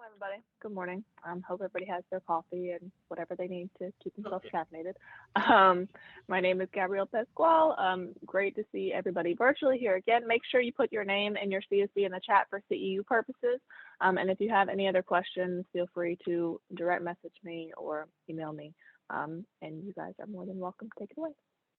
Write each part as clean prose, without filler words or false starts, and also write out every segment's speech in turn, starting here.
everybody. Good morning. Hope everybody has their coffee and whatever they need to keep themselves caffeinated. My name is Gabrielle Pasquale. Great to see everybody virtually here again. Make sure you put your name and your CSV in the chat for CEU purposes. And if you have any other questions, feel free to direct message me or email me. And you guys are more than welcome to take it away.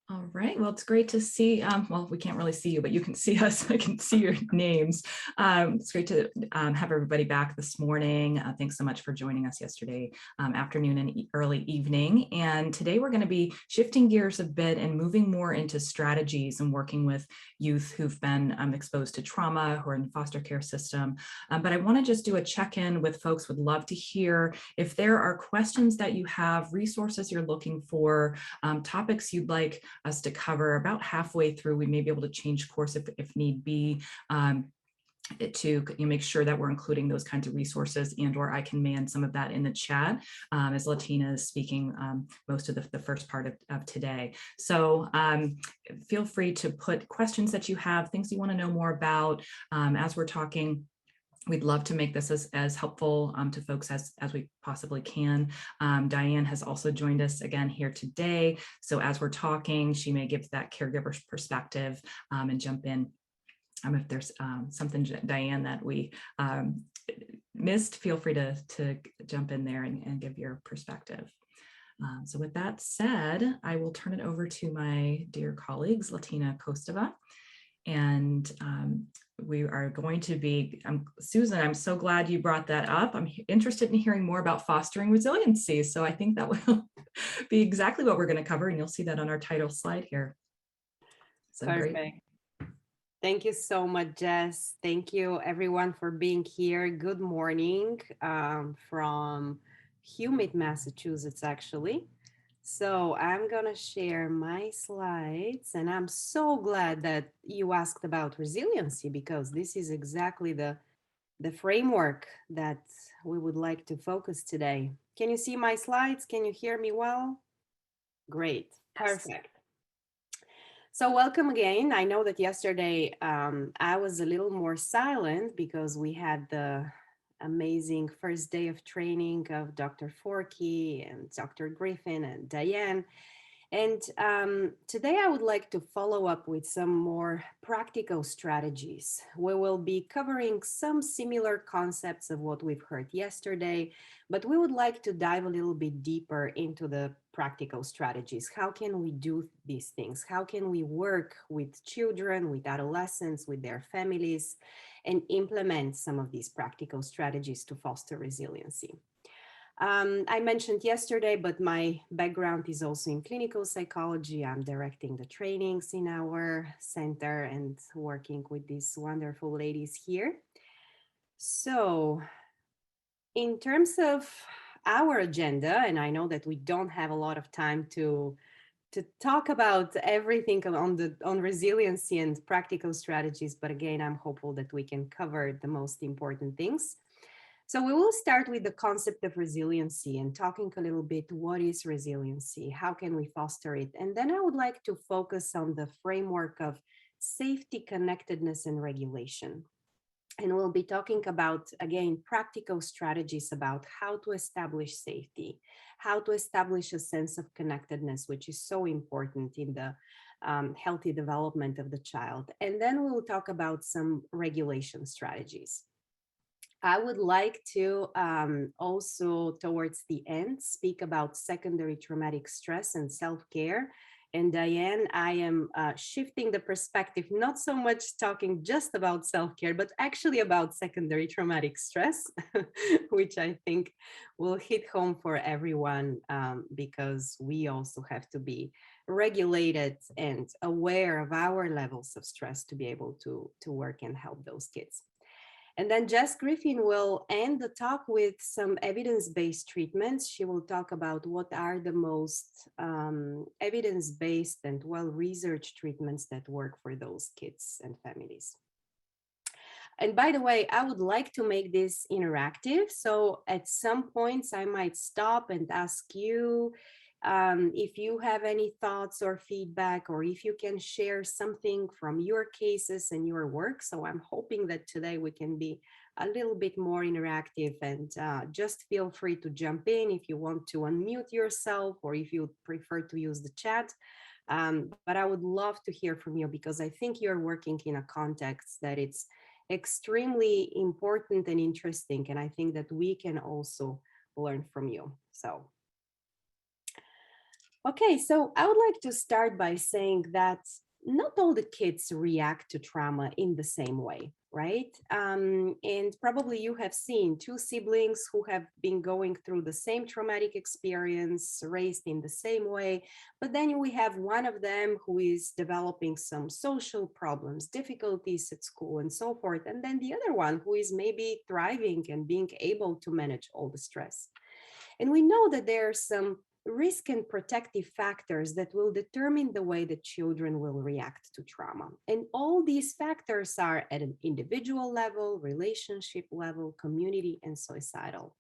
All right, well, it's great to see, well, we can't really see you, but you can see us, I can see your names. It's great to have everybody back this morning. Thanks so much for joining us yesterday afternoon and early evening. And today we're gonna be shifting gears a bit and moving more into strategies and working with youth who've been exposed to trauma, who are in the foster care system. But I wanna just do a check-in with folks. Would love to hear if there are questions that you have, resources you're looking for, topics you'd like us to cover. About halfway through, we may be able to change course if need be, to make sure that we're including those kinds of resources, and or I can man some of that in the chat as Latina is speaking most of the first part of today. So feel free to put questions that you have, things you want to know more about as we're talking. We'd love to make this as helpful to folks as we possibly can. Diane has also joined us again here today. So as we're talking, she may give that caregiver perspective and jump in if there's something, Diane, that we missed. Feel free to jump in there and give your perspective. So with that said, I will turn it over to my dear colleagues, Latina Kostova. And we are going to be, Susan, I'm so glad you brought that up. I'm interested in hearing more about fostering resiliency. So I think that will be exactly what we're going to cover, and you'll see that on our title slide here. So perfect. Great. Thank you so much, Jess. Thank you everyone for being here. Good morning from humid Massachusetts, actually. So I'm gonna share my slides, and I'm so glad that you asked about resiliency, because this is exactly the framework that we would like to focus today. Can you see my slides? Can you hear me well? Great, perfect. So welcome again. I know that yesterday I was a little more silent because we had the amazing first day of training of Dr. Forkey and Dr. Griffin and Diane. And today I would like to follow up with some more practical strategies. We will be covering some similar concepts of what we've heard yesterday, but we would like to dive a little bit deeper into the practical strategies. How can we do these things? How can we work with children, with adolescents, with their families, and implement some of these practical strategies to foster resiliency? I mentioned yesterday, but my background is also in clinical psychology. I'm directing the trainings in our center and working with these wonderful ladies here. So in terms of our agenda, and I know that we don't have a lot of time to talk about everything on resiliency and practical strategies, but again, I'm hopeful that we can cover the most important things. So we will start with the concept of resiliency and talking a little bit, what is resiliency? How can we foster it? And then I would like to focus on the framework of safety, connectedness, and regulation. And we'll be talking about, again, practical strategies about how to establish safety, how to establish a sense of connectedness, which is so important in the healthy development of the child. And then we'll talk about some regulation strategies. I would like to also, towards the end, speak about secondary traumatic stress and self-care. And Diane, I am shifting the perspective, not so much talking just about self-care, but actually about secondary traumatic stress, which I think will hit home for everyone because we also have to be regulated and aware of our levels of stress to be able to work and help those kids. And then Jess Griffin will end the talk with some evidence-based treatments. She will talk about what are the most evidence-based and well-researched treatments that work for those kids and families. And by the way, I would like to make this interactive. So at some points I might stop and ask you if you have any thoughts or feedback, or if you can share something from your cases and your work. So I'm hoping that today we can be a little bit more interactive, and just feel free to jump in if you want to unmute yourself or if you prefer to use the chat. But I would love to hear from you, because I think you're working in a context that it's extremely important and interesting, and I think that we can also learn from you. So, okay, so I would like to start by saying that not all the kids react to trauma in the same way, right? And probably you have seen two siblings who have been going through the same traumatic experience, raised in the same way, but then we have one of them who is developing some social problems, difficulties at school, and so forth, and then the other one who is maybe thriving and being able to manage all the stress. And we know that there are some risk and protective factors that will determine the way that children will react to trauma. And all these factors are at an individual level, relationship level, community, and societal.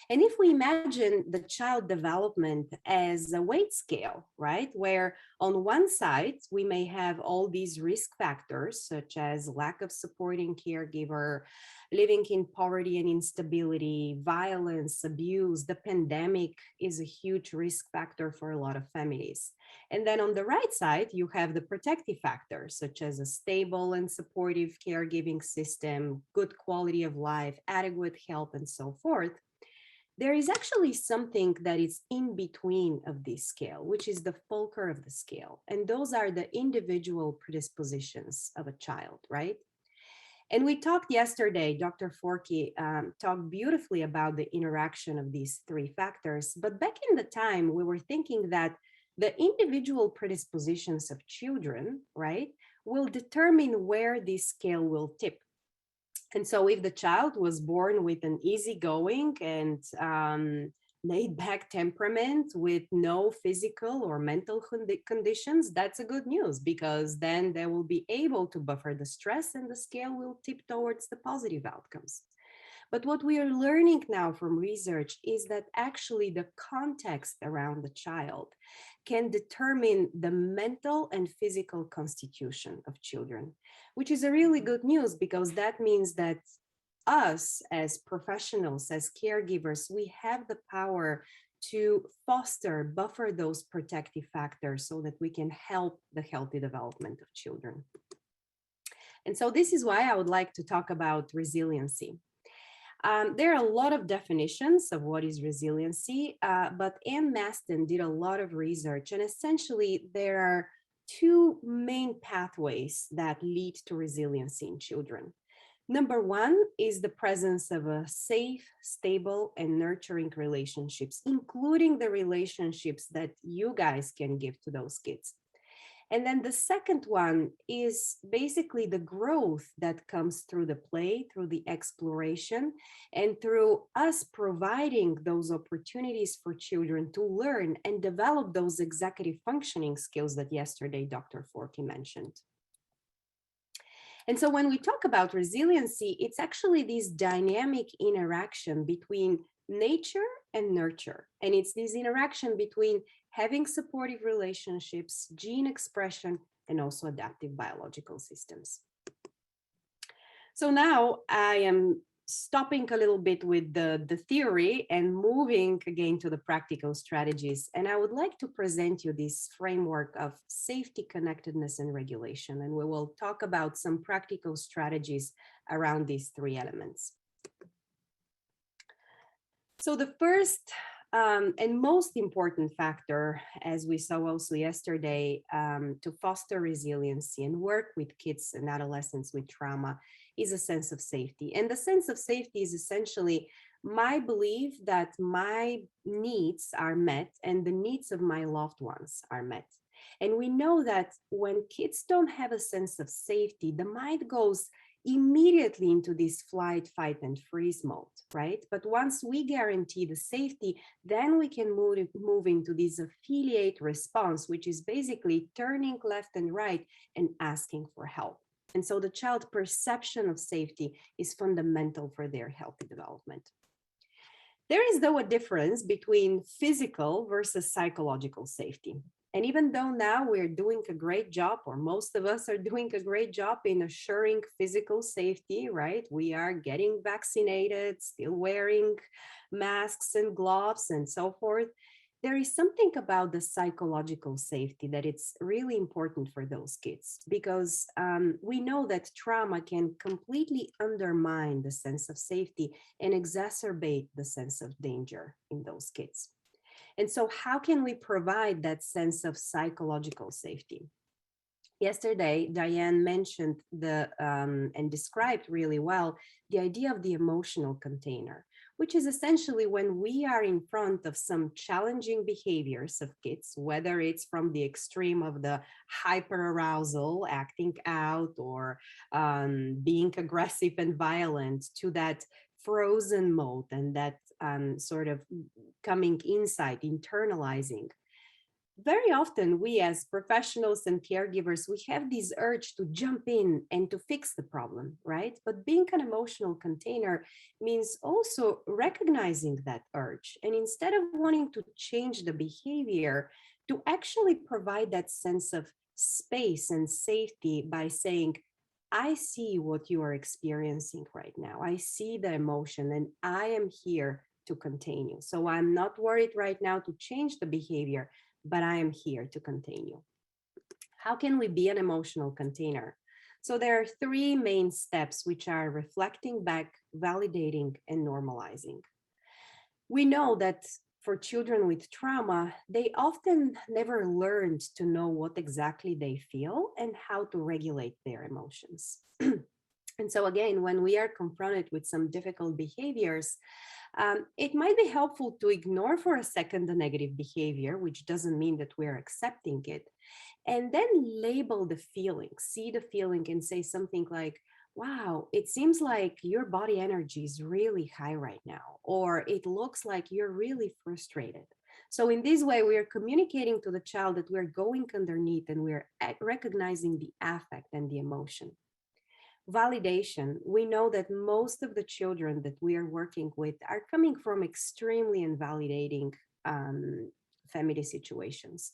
And if we imagine the child development as a weight scale, right, where on one side we may have all these risk factors, such as lack of supporting caregiver, living in poverty and instability, violence, abuse. The pandemic is a huge risk factor for a lot of families. And then on the right side, you have the protective factors, such as a stable and supportive caregiving system, good quality of life, adequate help, and so forth. There is actually something that is in between of this scale, which is the fulcrum of the scale. And those are the individual predispositions of a child, right? And we talked yesterday, Dr. Forkey talked beautifully about the interaction of these three factors. But back in the time, we were thinking that the individual predispositions of children, right, will determine where this scale will tip. And so if the child was born with an easygoing and laid back temperament with no physical or mental conditions, that's a good news, because then they will be able to buffer the stress and the scale will tip towards the positive outcomes. But what we are learning now from research is that actually the context around the child can determine the mental and physical constitution of children, which is a really good news, because that means that us as professionals, as caregivers, we have the power to foster, buffer those protective factors so that we can help the healthy development of children. And so this is why I would like to talk about resiliency. There are a lot of definitions of what is resiliency, but Anne Maston did a lot of research, and essentially there are two main pathways that lead to resiliency in children. Number one is the presence of a safe, stable, and nurturing relationships, including the relationships that you guys can give to those kids. And then the second one is basically the growth that comes through the play, through the exploration, and through us providing those opportunities for children to learn and develop those executive functioning skills that yesterday Dr. Forkey mentioned. And so when we talk about resiliency, it's actually this dynamic interaction between nature and nurture. And it's this interaction between having supportive relationships, gene expression, and also adaptive biological systems. So now I am stopping a little bit with the theory and moving again to the practical strategies. And I would like to present you this framework of safety, connectedness, and regulation. And we will talk about some practical strategies around these three elements. So the first and most important factor, as we saw also yesterday, to foster resiliency and work with kids and adolescents with trauma is a sense of safety. And the sense of safety is essentially my belief that my needs are met and the needs of my loved ones are met. And we know that when kids don't have a sense of safety, the mind goes immediately into this flight, fight, and freeze mode, right? But once we guarantee the safety, then we can move into this affiliate response, which is basically turning left and right and asking for help. And so the child's perception of safety is fundamental for their healthy development. There is, though, a difference between physical versus psychological safety. And even though now we're doing a great job, or most of us are doing a great job in assuring physical safety, right? We are getting vaccinated, still wearing masks and gloves and so forth. There is something about the psychological safety that it's really important for those kids, because we know that trauma can completely undermine the sense of safety and exacerbate the sense of danger in those kids. And so, how can we provide that sense of psychological safety? Yesterday, Diane mentioned and described really well the idea of the emotional container, which is essentially when we are in front of some challenging behaviors of kids, whether it's from the extreme of the hyper arousal, acting out, or being aggressive and violent, to that frozen mode and that sort of coming inside, internalizing. Very often we as professionals and caregivers, we have this urge to jump in and to fix the problem, right? But being an emotional container means also recognizing that urge, and instead of wanting to change the behavior, to actually provide that sense of space and safety by saying, I see what you are experiencing right now. I see the emotion and I am here to contain you. So I'm not worried right now to change the behavior, but I am here to contain you. How can we be an emotional container? So there are three main steps, which are reflecting back, validating, and normalizing. We know that for children with trauma, they often never learned to know what exactly they feel and how to regulate their emotions. And so again, when we are confronted with some difficult behaviors, it might be helpful to ignore for a second the negative behavior, which doesn't mean that we're accepting it, and then label the feeling, see the feeling and say something like, wow, it seems like your body energy is really high right now, or it looks like you're really frustrated. So in this way, we are communicating to the child that we're going underneath and we're recognizing the affect and the emotion. Validation. We know that most of the children that we are working with are coming from extremely invalidating family situations.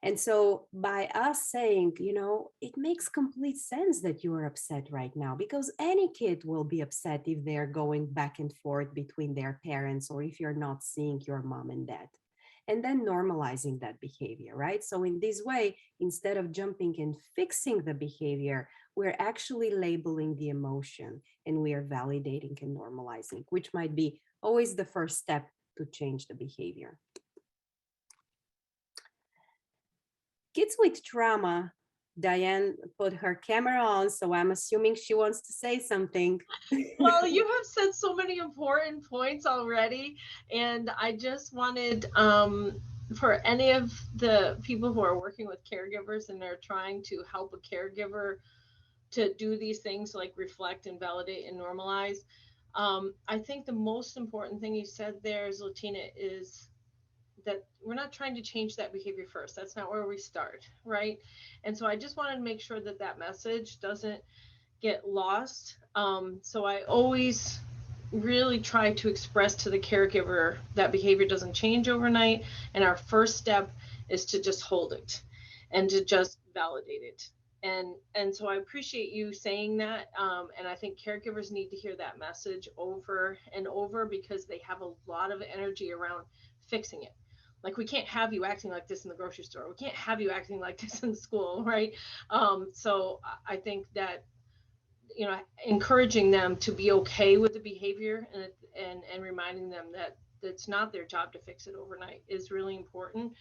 And so by us saying, it makes complete sense that you are upset right now, because any kid will be upset if they're going back and forth between their parents, or if you're not seeing your mom and dad. And then normalizing that behavior, right? So in this way, instead of jumping and fixing the behavior, we're actually labeling the emotion and we are validating and normalizing, which might be always the first step to change the behavior. Kids with trauma, Diane put her camera on, so I'm assuming she wants to say something. Well, you have said so many important points already, and I just wanted for any of the people who are working with caregivers and they're trying to help a caregiver to do these things like reflect and validate and normalize. I think the most important thing you said there, Zlatina, is that we're not trying to change that behavior first. That's not where we start, right? And so I just wanted to make sure that that message doesn't get lost. So I always really try to express to the caregiver that behavior doesn't change overnight. And our first step is to just hold it and to just validate it. And so I appreciate you saying that. And I think caregivers need to hear that message over and over, because they have a lot of energy around fixing it. Like, we can't have you acting like this in the grocery store. We can't have you acting like this in school, right? So I think that, encouraging them to be okay with the behavior and reminding them that it's not their job to fix it overnight is really important.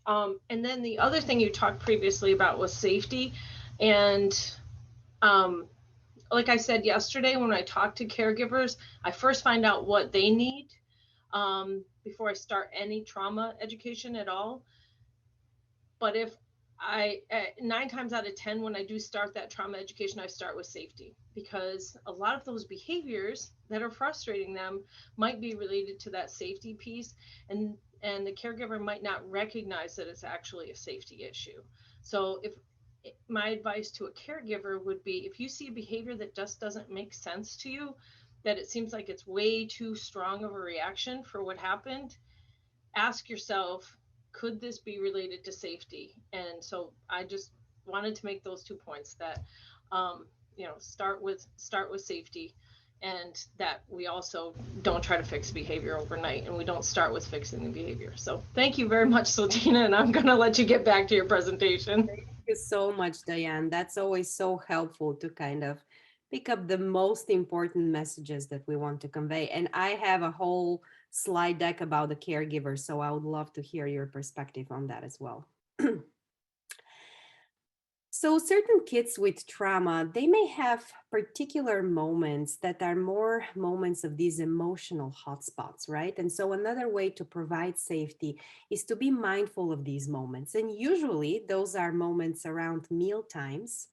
And then the other thing you talked previously about was safety. And like I said yesterday, when I talk to caregivers, I first find out what they need before I start any trauma education at all. But if 9 times out of 10, when I do start that trauma education, I start with safety, because a lot of those behaviors that are frustrating them might be related to that safety piece, and the caregiver might not recognize that it's actually a safety issue. So if my advice to a caregiver would be, if you see a behavior that just doesn't make sense to you, that it seems like it's way too strong of a reaction for what happened, ask yourself, could this be related to safety? And so I just wanted to make those 2 points that, start with safety, and that we also don't try to fix behavior overnight, and we don't start with fixing the behavior. So thank you very much, Sotina, and I'm going to let you get back to your presentation. Thank you so much, Diane. That's always so helpful to kind of pick up the most important messages that we want to convey. And I have a whole slide deck about the caregiver, so I would love to hear your perspective on that as well. So certain kids with trauma, they may have particular moments that are more moments of these emotional hotspots, right? And so another way to provide safety is to be mindful of these moments. And usually those are moments around meal times,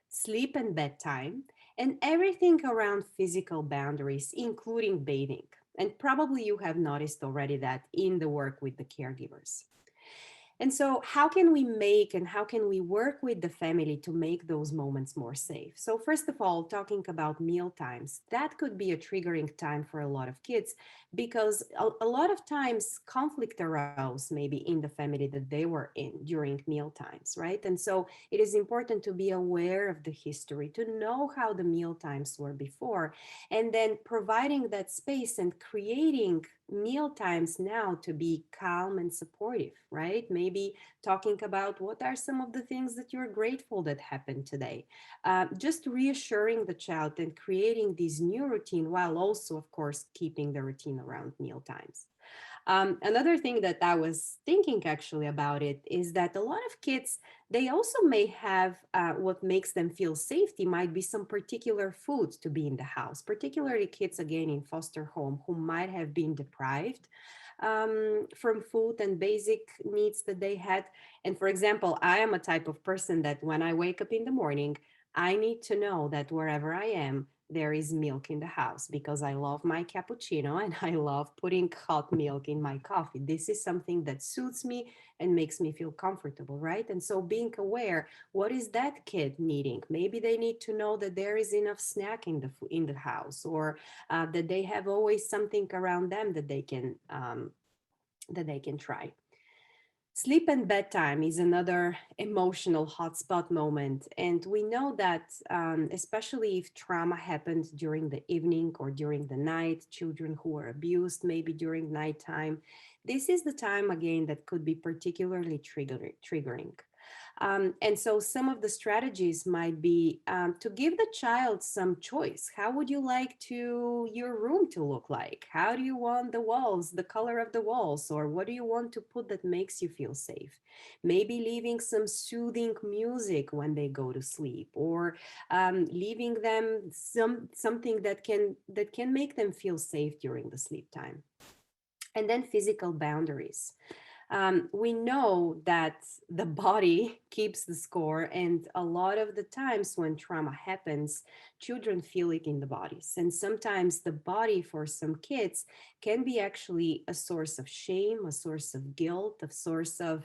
sleep and bedtime, and everything around physical boundaries, including bathing. And probably you have noticed already that in the work with the caregivers. And so how can we make and how can we work with the family to make those moments more safe? So first of all, talking about meal times, that could be a triggering time for a lot of kids because a lot of times conflict arose maybe in the family that they were in during meal times, right? And so it is important to be aware of the history, to know how the meal times were before, and then providing that space and creating meal times now to be calm and supportive, right? Maybe talking about what are some of the things that you're grateful that happened today. Just reassuring the child and creating this new routine while also, of course, keeping the routine around meal times. Another thing that I was thinking actually about it is that a lot of kids, they also may have what makes them feel safety might be some particular foods to be in the house, particularly kids again in foster home who might have been deprived from food and basic needs that they had. And for example, I am a type of person that when I wake up in the morning, I need to know that wherever I am, there is milk in the house because I love my cappuccino and I love putting hot milk in my coffee. This is something that suits me and makes me feel comfortable, right? And so being aware, what is that kid needing? Maybe they need to know that there is enough snack in the house, or that they have always something around them that they can try. Sleep and bedtime is another emotional hotspot moment. And we know that, especially if trauma happened during the evening or during the night, children who were abused maybe during nighttime, this is the time again that could be particularly triggering. And so some of the strategies might be to give the child some choice. How would you like your room to look like? How do you want the walls, the color of the walls, or what do you want to put that makes you feel safe? Maybe leaving some soothing music when they go to sleep, or leaving them something that can make them feel safe during the sleep time. And then physical boundaries. We know that the body keeps the score, and a lot of the times when trauma happens, children feel it in the bodies. And sometimes the body for some kids can be actually a source of shame, a source of guilt, a source of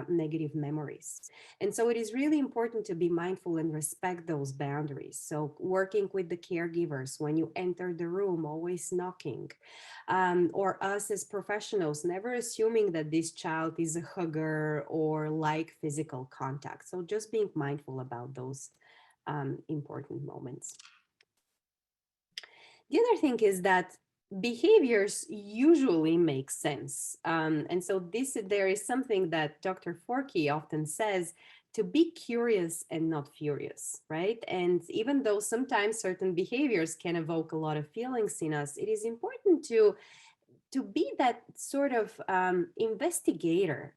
negative memories. And so it is really important to be mindful and respect those boundaries. So working with the caregivers, when you enter the room, always knocking. Or us as professionals, never assuming that this child is a hugger or like physical contact. So just being mindful about those important moments. The other thing is that behaviors usually make sense. And so there is something that Dr. Forkey often says, to be curious and not furious, right? And even though sometimes certain behaviors can evoke a lot of feelings in us, it is important to be that sort of investigator,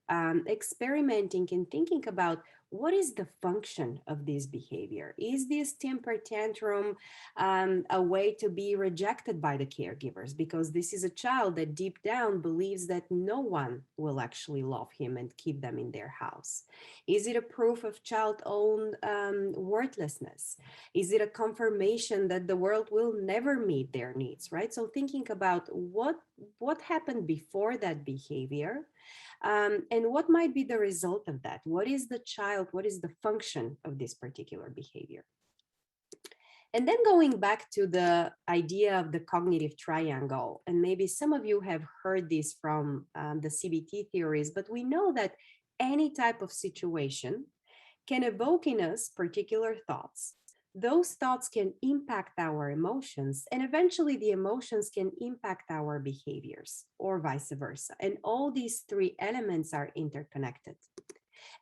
experimenting and thinking about what is the function of this behavior? Is this temper tantrum a way to be rejected by the caregivers? Because this is a child that deep down believes that no one will actually love him and keep them in their house. Is it a proof of child-owned worthlessness? Is it a confirmation that the world will never meet their needs, right? So thinking about what happened before that behavior, and what might be the result of that? What is the function of this particular behavior? And then going back to the idea of the cognitive triangle, and maybe some of you have heard this from the CBT theories, but we know that any type of situation can evoke in us particular thoughts. Those thoughts can impact our emotions, and eventually the emotions can impact our behaviors, or vice versa. And all these three elements are interconnected.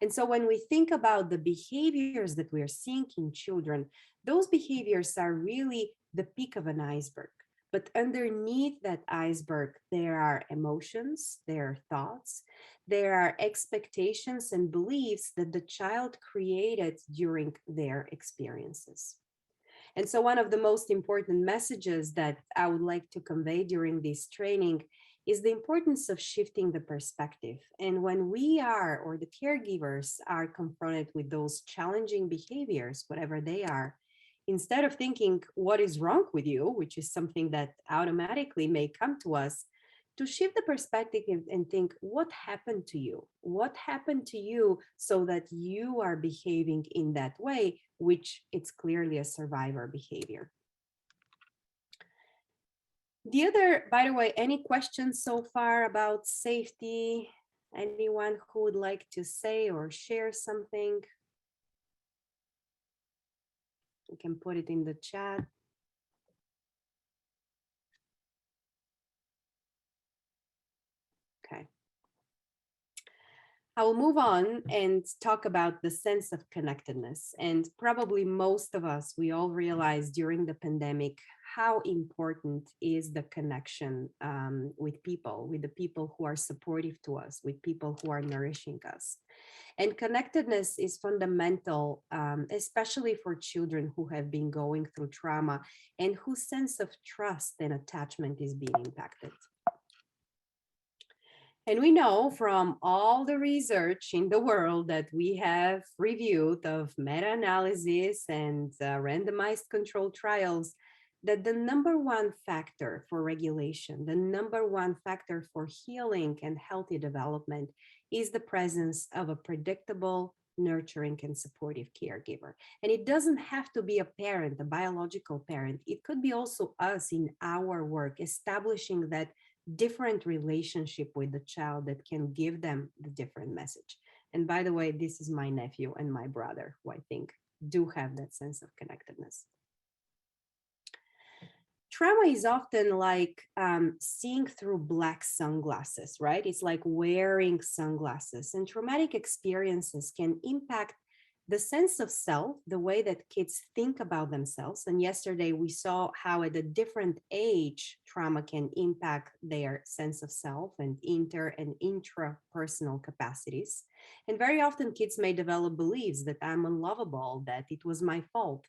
And so when we think about the behaviors that we're seeing in children, those behaviors are really the peak of an iceberg. But underneath that iceberg, there are emotions, there are thoughts, there are expectations and beliefs that the child created during their experiences. And so one of the most important messages that I would like to convey during this training is the importance of shifting the perspective. And when we are, or the caregivers are confronted with those challenging behaviors, whatever they are, instead of thinking, what is wrong with you, which is something that automatically may come to us, to shift the perspective and think, what happened to you? What happened to you so that you are behaving in that way, which it's clearly a survivor behavior. The other, by the way, any questions so far about safety? Anyone who would like to say or share something? You can put it in the chat. Okay. I will move on and talk about the sense of connectedness. And probably most of us, we all realized during the pandemic how important is the connection with people, with the people who are supportive to us, with people who are nourishing us. And connectedness is fundamental, especially for children who have been going through trauma and whose sense of trust and attachment is being impacted. And we know from all the research in the world that we have reviewed of meta-analysis and randomized controlled trials that the number one factor for regulation, the number one factor for healing and healthy development is the presence of a predictable, nurturing, and supportive caregiver. And it doesn't have to be a parent, a biological parent. It could be also us in our work, establishing that different relationship with the child that can give them the different message. And by the way, this is my nephew and my brother, who I think do have that sense of connectedness. Trauma is often like seeing through black sunglasses, right? It's like wearing sunglasses, and traumatic experiences can impact the sense of self, the way that kids think about themselves. And yesterday we saw how at a different age, trauma can impact their sense of self and inter and intrapersonal capacities. And very often kids may develop beliefs that I'm unlovable, that it was my fault.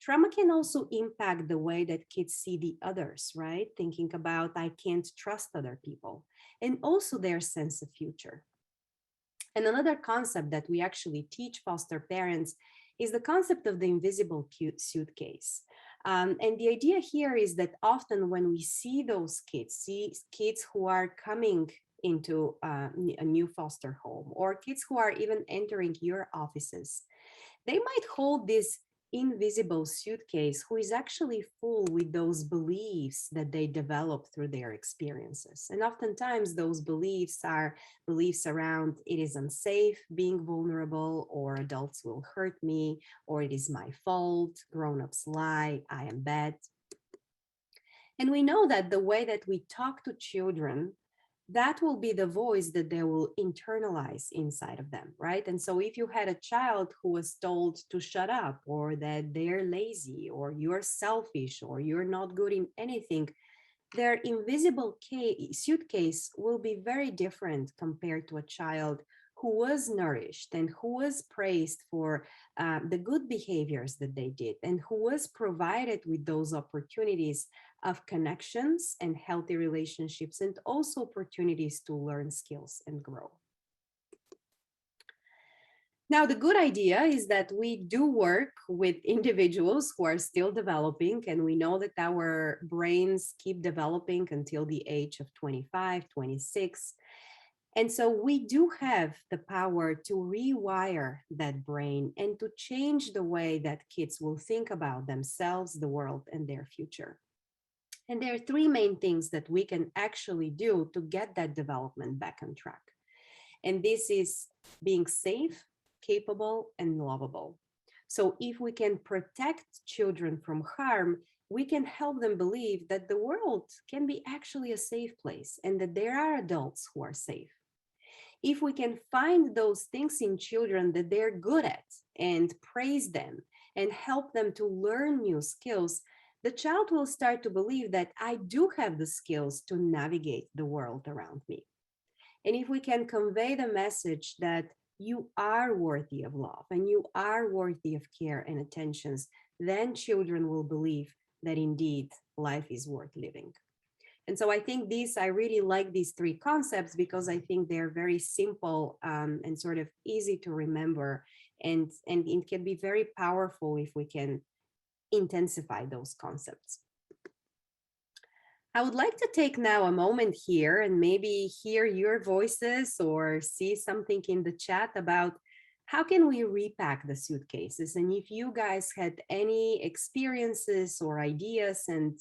Trauma can also impact the way that kids see the others, right? Thinking about, I can't trust other people, and also their sense of future. And another concept that we actually teach foster parents is the concept of the invisible suitcase. And the idea here is that often when we see those kids, kids who are coming into a new foster home, or kids who are even entering your offices, they might hold this invisible suitcase who is actually full with those beliefs that they develop through their experiences. And oftentimes those beliefs are beliefs around it is unsafe being vulnerable, or adults will hurt me, or it is my fault, grown-ups lie, I am bad. And we know that the way that we talk to children, that will be the voice that they will internalize inside of them, right? And so if you had a child who was told to shut up, or that they're lazy, or you're selfish, or you're not good in anything, their invisible suitcase will be very different compared to a child who was nourished and who was praised for the good behaviors that they did, and who was provided with those opportunities of connections and healthy relationships, and also opportunities to learn skills and grow. Now, the good idea is that we do work with individuals who are still developing, and we know that our brains keep developing until the age of 25, 26. And so we do have the power to rewire that brain and to change the way that kids will think about themselves, the world, and their future. And there are three main things that we can actually do to get that development back on track. And this is being safe, capable, and lovable. So if we can protect children from harm, we can help them believe that the world can be actually a safe place and that there are adults who are safe. If we can find those things in children that they're good at and praise them and help them to learn new skills, the child will start to believe that I do have the skills to navigate the world around me. And if we can convey the message that you are worthy of love and you are worthy of care and attentions, then children will believe that indeed life is worth living. And so I think I really like these three concepts because I think they're very simple and sort of easy to remember. And it can be very powerful if we can intensify those concepts. I would like to take now a moment here and maybe hear your voices or see something in the chat about how can we repack the suitcases? And if you guys had any experiences or ideas and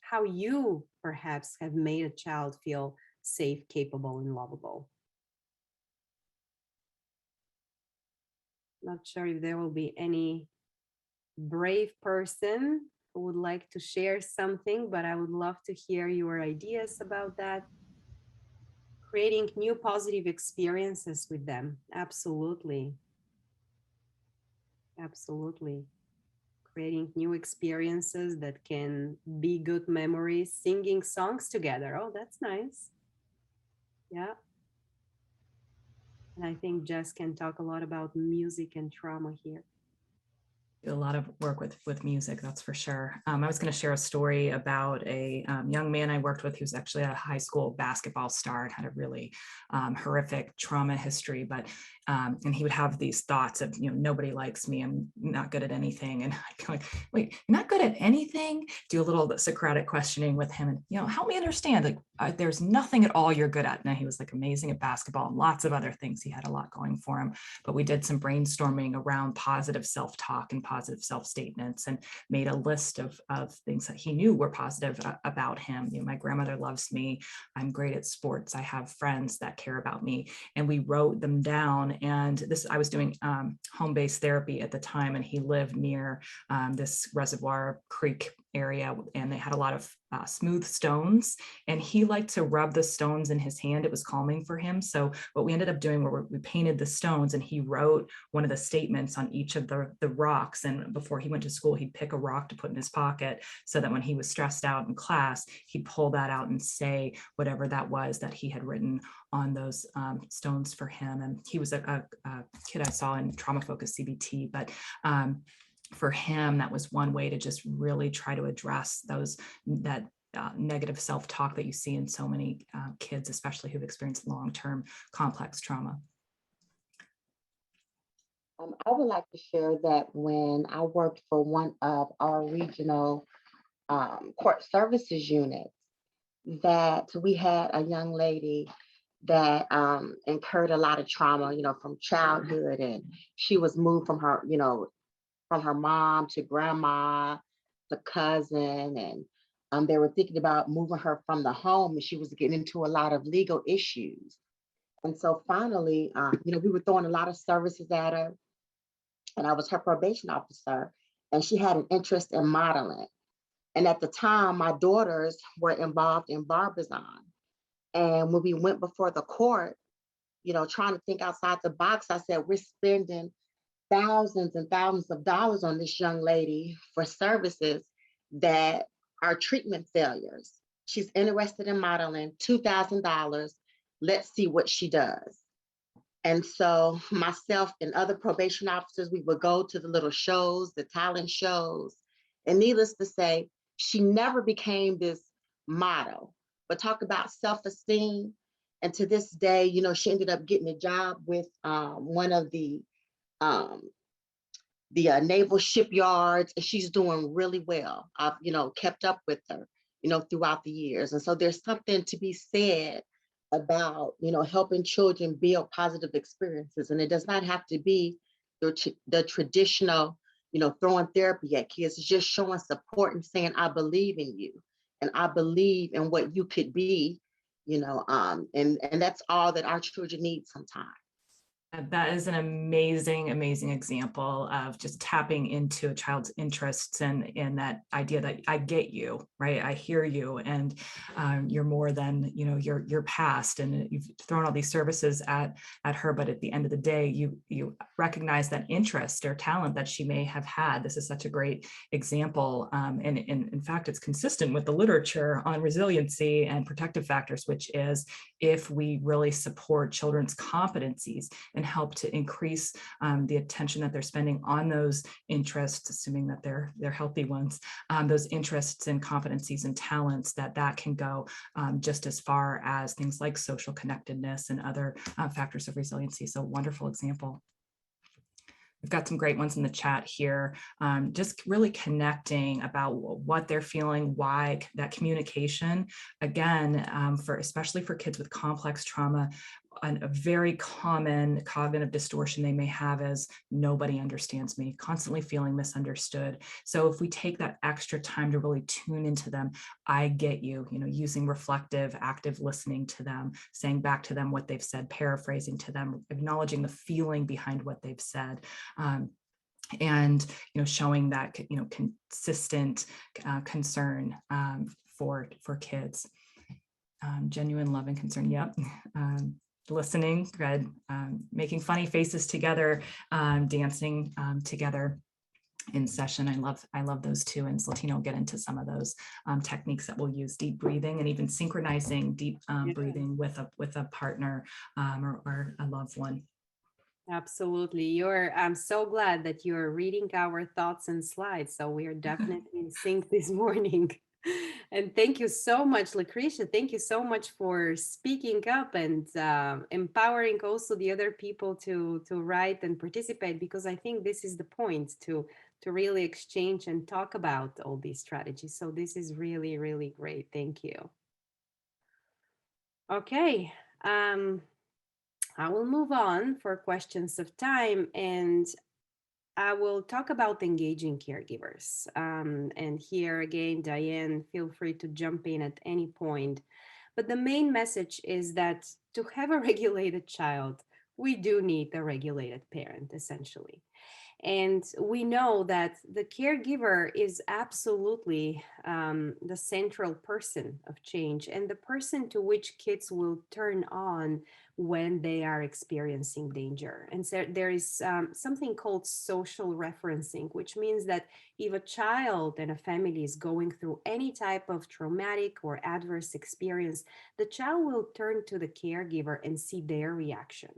how you perhaps have made a child feel safe, capable, and lovable. Not sure if there will be any brave person who would like to share something, but I would love to hear your ideas about that. Creating new positive experiences with them. Absolutely. Absolutely. Creating new experiences that can be good memories, singing songs together. Oh, that's nice. Yeah. And I think Jess can talk a lot about music and trauma here. Do a lot of work with music, that's for sure. I was going to share a story about a young man I worked with who's actually a high school basketball star and had a really horrific trauma history, but and he would have these thoughts of, nobody likes me, I'm not good at anything. And I'd be like, wait, you're not good at anything? Do a little Socratic questioning with him and, help me understand, like, there's nothing at all you're good at. Now he was like amazing at basketball and lots of other things. He had a lot going for him, but we did some brainstorming around positive self-talk and positive self-statements and made a list of things that he knew were positive about him. My grandmother loves me. I'm great at sports. I have friends that care about me. And we wrote them down. And I was doing home-based therapy at the time, and he lived near this reservoir creek area, and they had a lot of smooth stones, and he liked to rub the stones in his hand. It was calming for him. So what we ended up doing, we painted the stones, and he wrote one of the statements on each of the rocks. And before he went to school, he'd pick a rock to put in his pocket so that when he was stressed out in class, he'd pull that out and say whatever that was that he had written on those stones for him. And he was a kid I saw in trauma-focused CBT, but for him, that was one way to just really try to address that negative self-talk that you see in so many kids, especially who've experienced long-term complex trauma. I would like to share that when I worked for one of our regional court services units, that we had a young lady that incurred a lot of trauma, from childhood, and she was moved from her, from her mom to grandma, to cousin, and they were thinking about moving her from the home, and she was getting into a lot of legal issues. And so finally, we were throwing a lot of services at her, and I was her probation officer, and she had an interest in modeling. And at the time, my daughters were involved in Barbizon. And when we went before the court, trying to think outside the box, I said, we're spending thousands and thousands of dollars on this young lady for services that are treatment failures. She's interested in modeling, $2,000. Let's see what she does. And so myself and other probation officers, we would go to the little shows, the talent shows. And needless to say, she never became this model, but talk about self-esteem. And to this day, she ended up getting a job with one of the naval shipyards, and she's doing really well. I've, kept up with her, throughout the years. And so there's something to be said about, helping children build positive experiences. And it does not have to be the traditional, throwing therapy at kids. It's just showing support and saying, I believe in you and I believe in what you could be, and that's all that our children need sometimes. That is an amazing, amazing example of just tapping into a child's interests and that idea that I get you, right? I hear you, and you're more than your past, and you've thrown all these services at her, but at the end of the day, you recognize that interest or talent that she may have had. This is such a great example, and in fact, it's consistent with the literature on resiliency and protective factors, which is if we really support children's competencies and help to increase the attention that they're spending on those interests, assuming that they're healthy ones, those interests and competencies and talents, that can go just as far as things like social connectedness and other factors of resiliency. So wonderful example. We've got some great ones in the chat here, just really connecting about what they're feeling, why that communication, again, especially for kids with complex trauma, a very common cognitive distortion they may have is nobody understands me, constantly feeling misunderstood. So if we take that extra time to really tune into them, I get you, using reflective, active listening to them, saying back to them what they've said, paraphrasing to them, acknowledging the feeling behind what they've said. And showing that consistent concern for kids, genuine love and concern. Yep. Listening, good, making funny faces together, dancing together in session. I love those too. And Slatina will get into some of those techniques that we'll use: deep breathing and even synchronizing deep breathing with a partner or a loved one. Absolutely. I'm so glad that you're reading our thoughts and slides. So we are definitely in sync this morning. And thank you so much, Lucretia. Thank you so much for speaking up and empowering also the other people to write and participate, because I think this is the point, to really exchange and talk about all these strategies. So this is really, really great. Thank you. Okay. I will move on for questions of time, and I will talk about engaging caregivers. And here again, Diane, feel free to jump in at any point. But the main message is that to have a regulated child, we do need a regulated parent, essentially. And we know that the caregiver is absolutely the central person of change, and the person to which kids will turn on when they are experiencing danger. And so there is something called social referencing, which means that if a child and a family is going through any type of traumatic or adverse experience, the child will turn to the caregiver and see their reaction.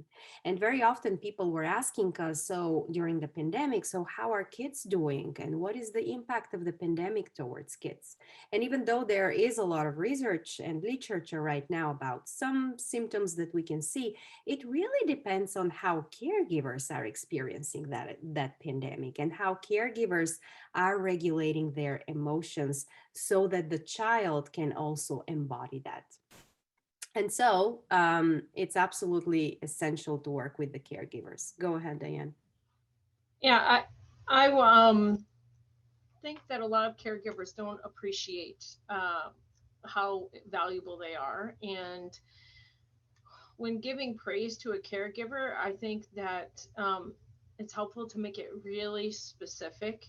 And very often people were asking us, so during the pandemic, so how are kids doing? And what is the impact of the pandemic towards kids? And even though there is a lot of research and literature right now about some symptoms that we can see, it really depends on how caregivers are experiencing that pandemic and how caregivers are regulating their emotions so that the child can also embody that. And so it's absolutely essential to work with the caregivers. Go ahead, Diane. Yeah, I think that a lot of caregivers don't appreciate how valuable they are. And when giving praise to a caregiver, I think that it's helpful to make it really specific.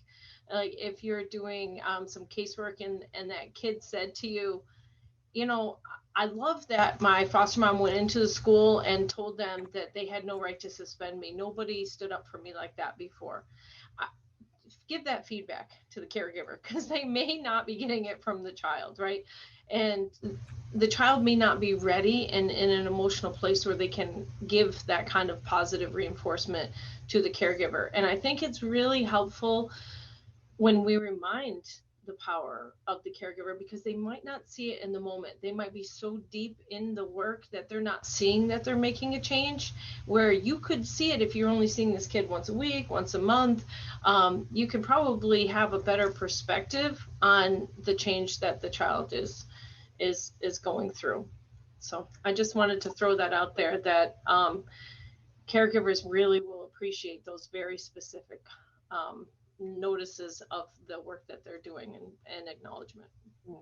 Like if you're doing some casework and that kid said to you, I love that my foster mom went into the school and told them that they had no right to suspend me. Nobody stood up for me like that before. Give that feedback to the caregiver, because they may not be getting it from the child, right? And the child may not be ready and in an emotional place where they can give that kind of positive reinforcement to the caregiver. And I think it's really helpful when we remind the power of the caregiver, because they might not see it in the moment. They might be so deep in the work that they're not seeing that they're making a change, where you could see it if you're only seeing this kid once a week, once a month. You could probably have a better perspective on the change that the child is going through. So I just wanted to throw that out there, that caregivers really will appreciate those very specific notices of the work that they're doing, and acknowledgement. Yeah.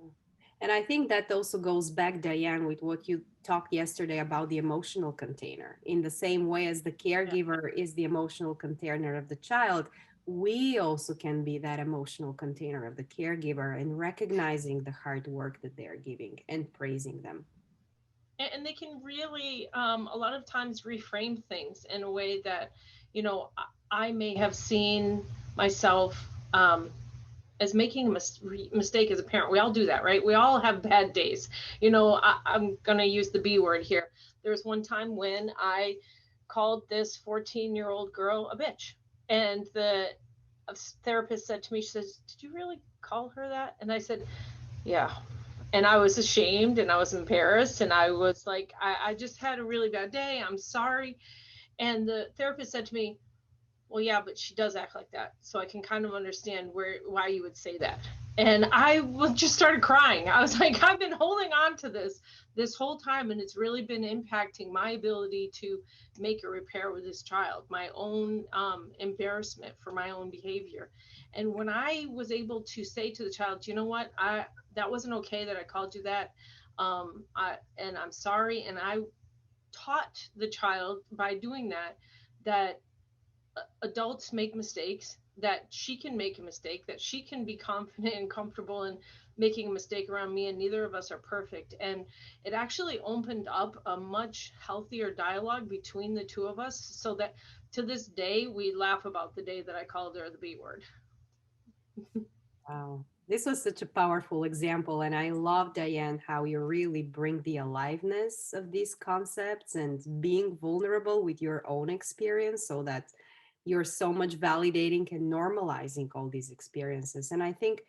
And I think that also goes back, Diane, with what you talked yesterday about the emotional container. In the same way as the caregiver is the emotional container of the child, we also can be that emotional container of the caregiver, and recognizing the hard work that they're giving and praising them. And they can really, a lot of times, reframe things in a way that, you know, I may have seen myself as making a mistake as a parent. We all do that, right? We all have bad days. You know, I'm going to use the B word here. There was one time when I called this 14-year-old girl a bitch. And the therapist said to me, she says, "Did you really call her that?" And I said, "Yeah." And I was ashamed and I was embarrassed. And I was like, I just had a really bad day. I'm sorry. And the therapist said to me, "Well, yeah, but she does act like that. So I can kind of understand why you would say that." And I just started crying. I was like, I've been holding on to this whole time, and it's really been impacting my ability to make a repair with this child, my own embarrassment for my own behavior. And when I was able to say to the child, "You know what, that wasn't okay that I called you that, and I'm sorry," and I taught the child by doing that adults make mistakes, that she can make a mistake, that she can be confident and comfortable in making a mistake around me, and neither of us are perfect. And it actually opened up a much healthier dialogue between the two of us, so that to this day we laugh about the day that I called her the B word. Wow. This was such a powerful example. And I love, Diane, how you really bring the aliveness of these concepts and being vulnerable with your own experience, so that you're so much validating and normalizing all these experiences. And I think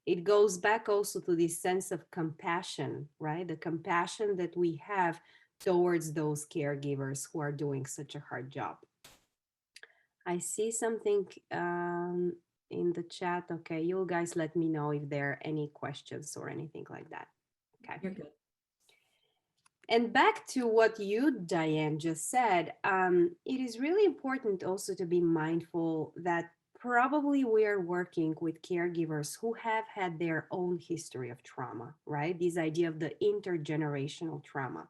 it goes back also to this sense of compassion, right? The compassion that we have towards those caregivers who are doing such a hard job. I see something in the chat. Okay, you guys let me know if there are any questions or anything like that. Okay. You're good. And back to what you, Diane, just said, it is really important also to be mindful that probably we are working with caregivers who have had their own history of trauma, right? This idea of the intergenerational trauma.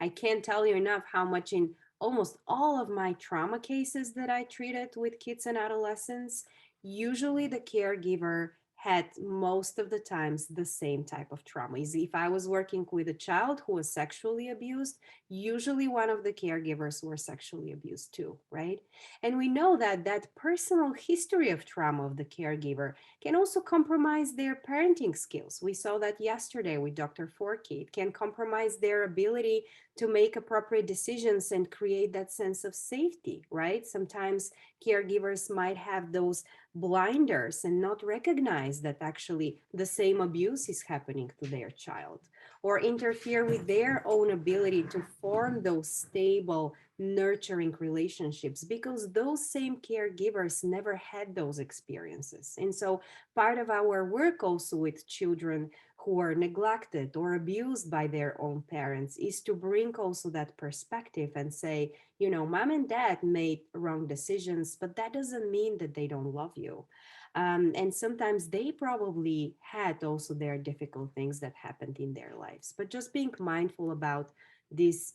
I can't tell you enough how much in almost all of my trauma cases that I treated with kids and adolescents, usually the caregiver had most of the times the same type of trauma. If I was working with a child who was sexually abused, usually one of the caregivers were sexually abused too, right? And we know that that personal history of trauma of the caregiver can also compromise their parenting skills. We saw that yesterday with Dr. Forkey. It can compromise their ability to make appropriate decisions and create that sense of safety, right? Sometimes caregivers might have those blinders and not recognize that actually the same abuse is happening to their child, or interfere with their own ability to form those stable, nurturing relationships, because those same caregivers never had those experiences. And so part of our work also with children who are neglected or abused by their own parents is to bring also that perspective and say, you know, mom and dad made wrong decisions, but that doesn't mean that they don't love you. And sometimes they probably had also their difficult things that happened in their lives, but just being mindful about this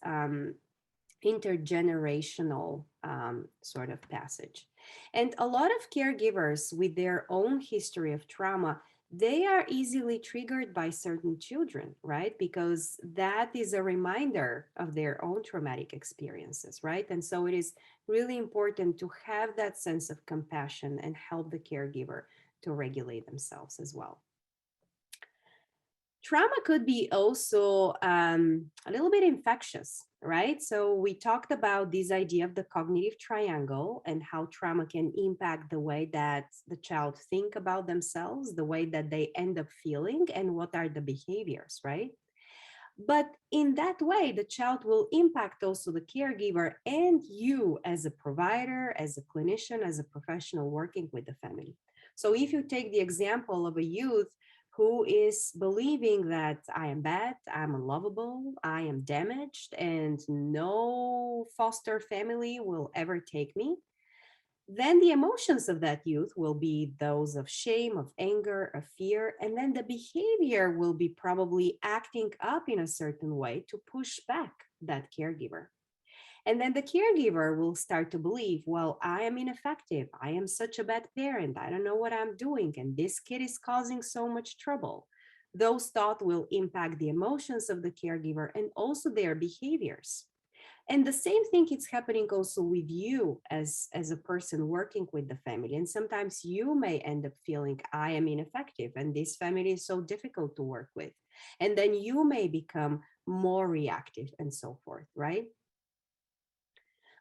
intergenerational sort of passage. And a lot of caregivers with their own history of trauma, they are easily triggered by certain children, right? Because that is a reminder of their own traumatic experiences, right? And so it is really important to have that sense of compassion and help the caregiver to regulate themselves as well. Trauma could be also a little bit infectious, right? So we talked about this idea of the cognitive triangle and how trauma can impact the way that the child think about themselves, the way that they end up feeling, and what are the behaviors, right? But in that way, the child will impact also the caregiver and you as a provider, as a clinician, as a professional working with the family. So if you take the example of a youth who is believing that I am bad, I'm unlovable, I am damaged, and no foster family will ever take me, then the emotions of that youth will be those of shame, of anger, of fear, and then the behavior will be probably acting up in a certain way to push back that caregiver. And then the caregiver will start to believe, well, I am ineffective. I am such a bad parent. I don't know what I'm doing. And this kid is causing so much trouble. Those thoughts will impact the emotions of the caregiver and also their behaviors. And the same thing is happening also with you as a person working with the family. And sometimes you may end up feeling, I am ineffective and this family is so difficult to work with. And then you may become more reactive and so forth, right?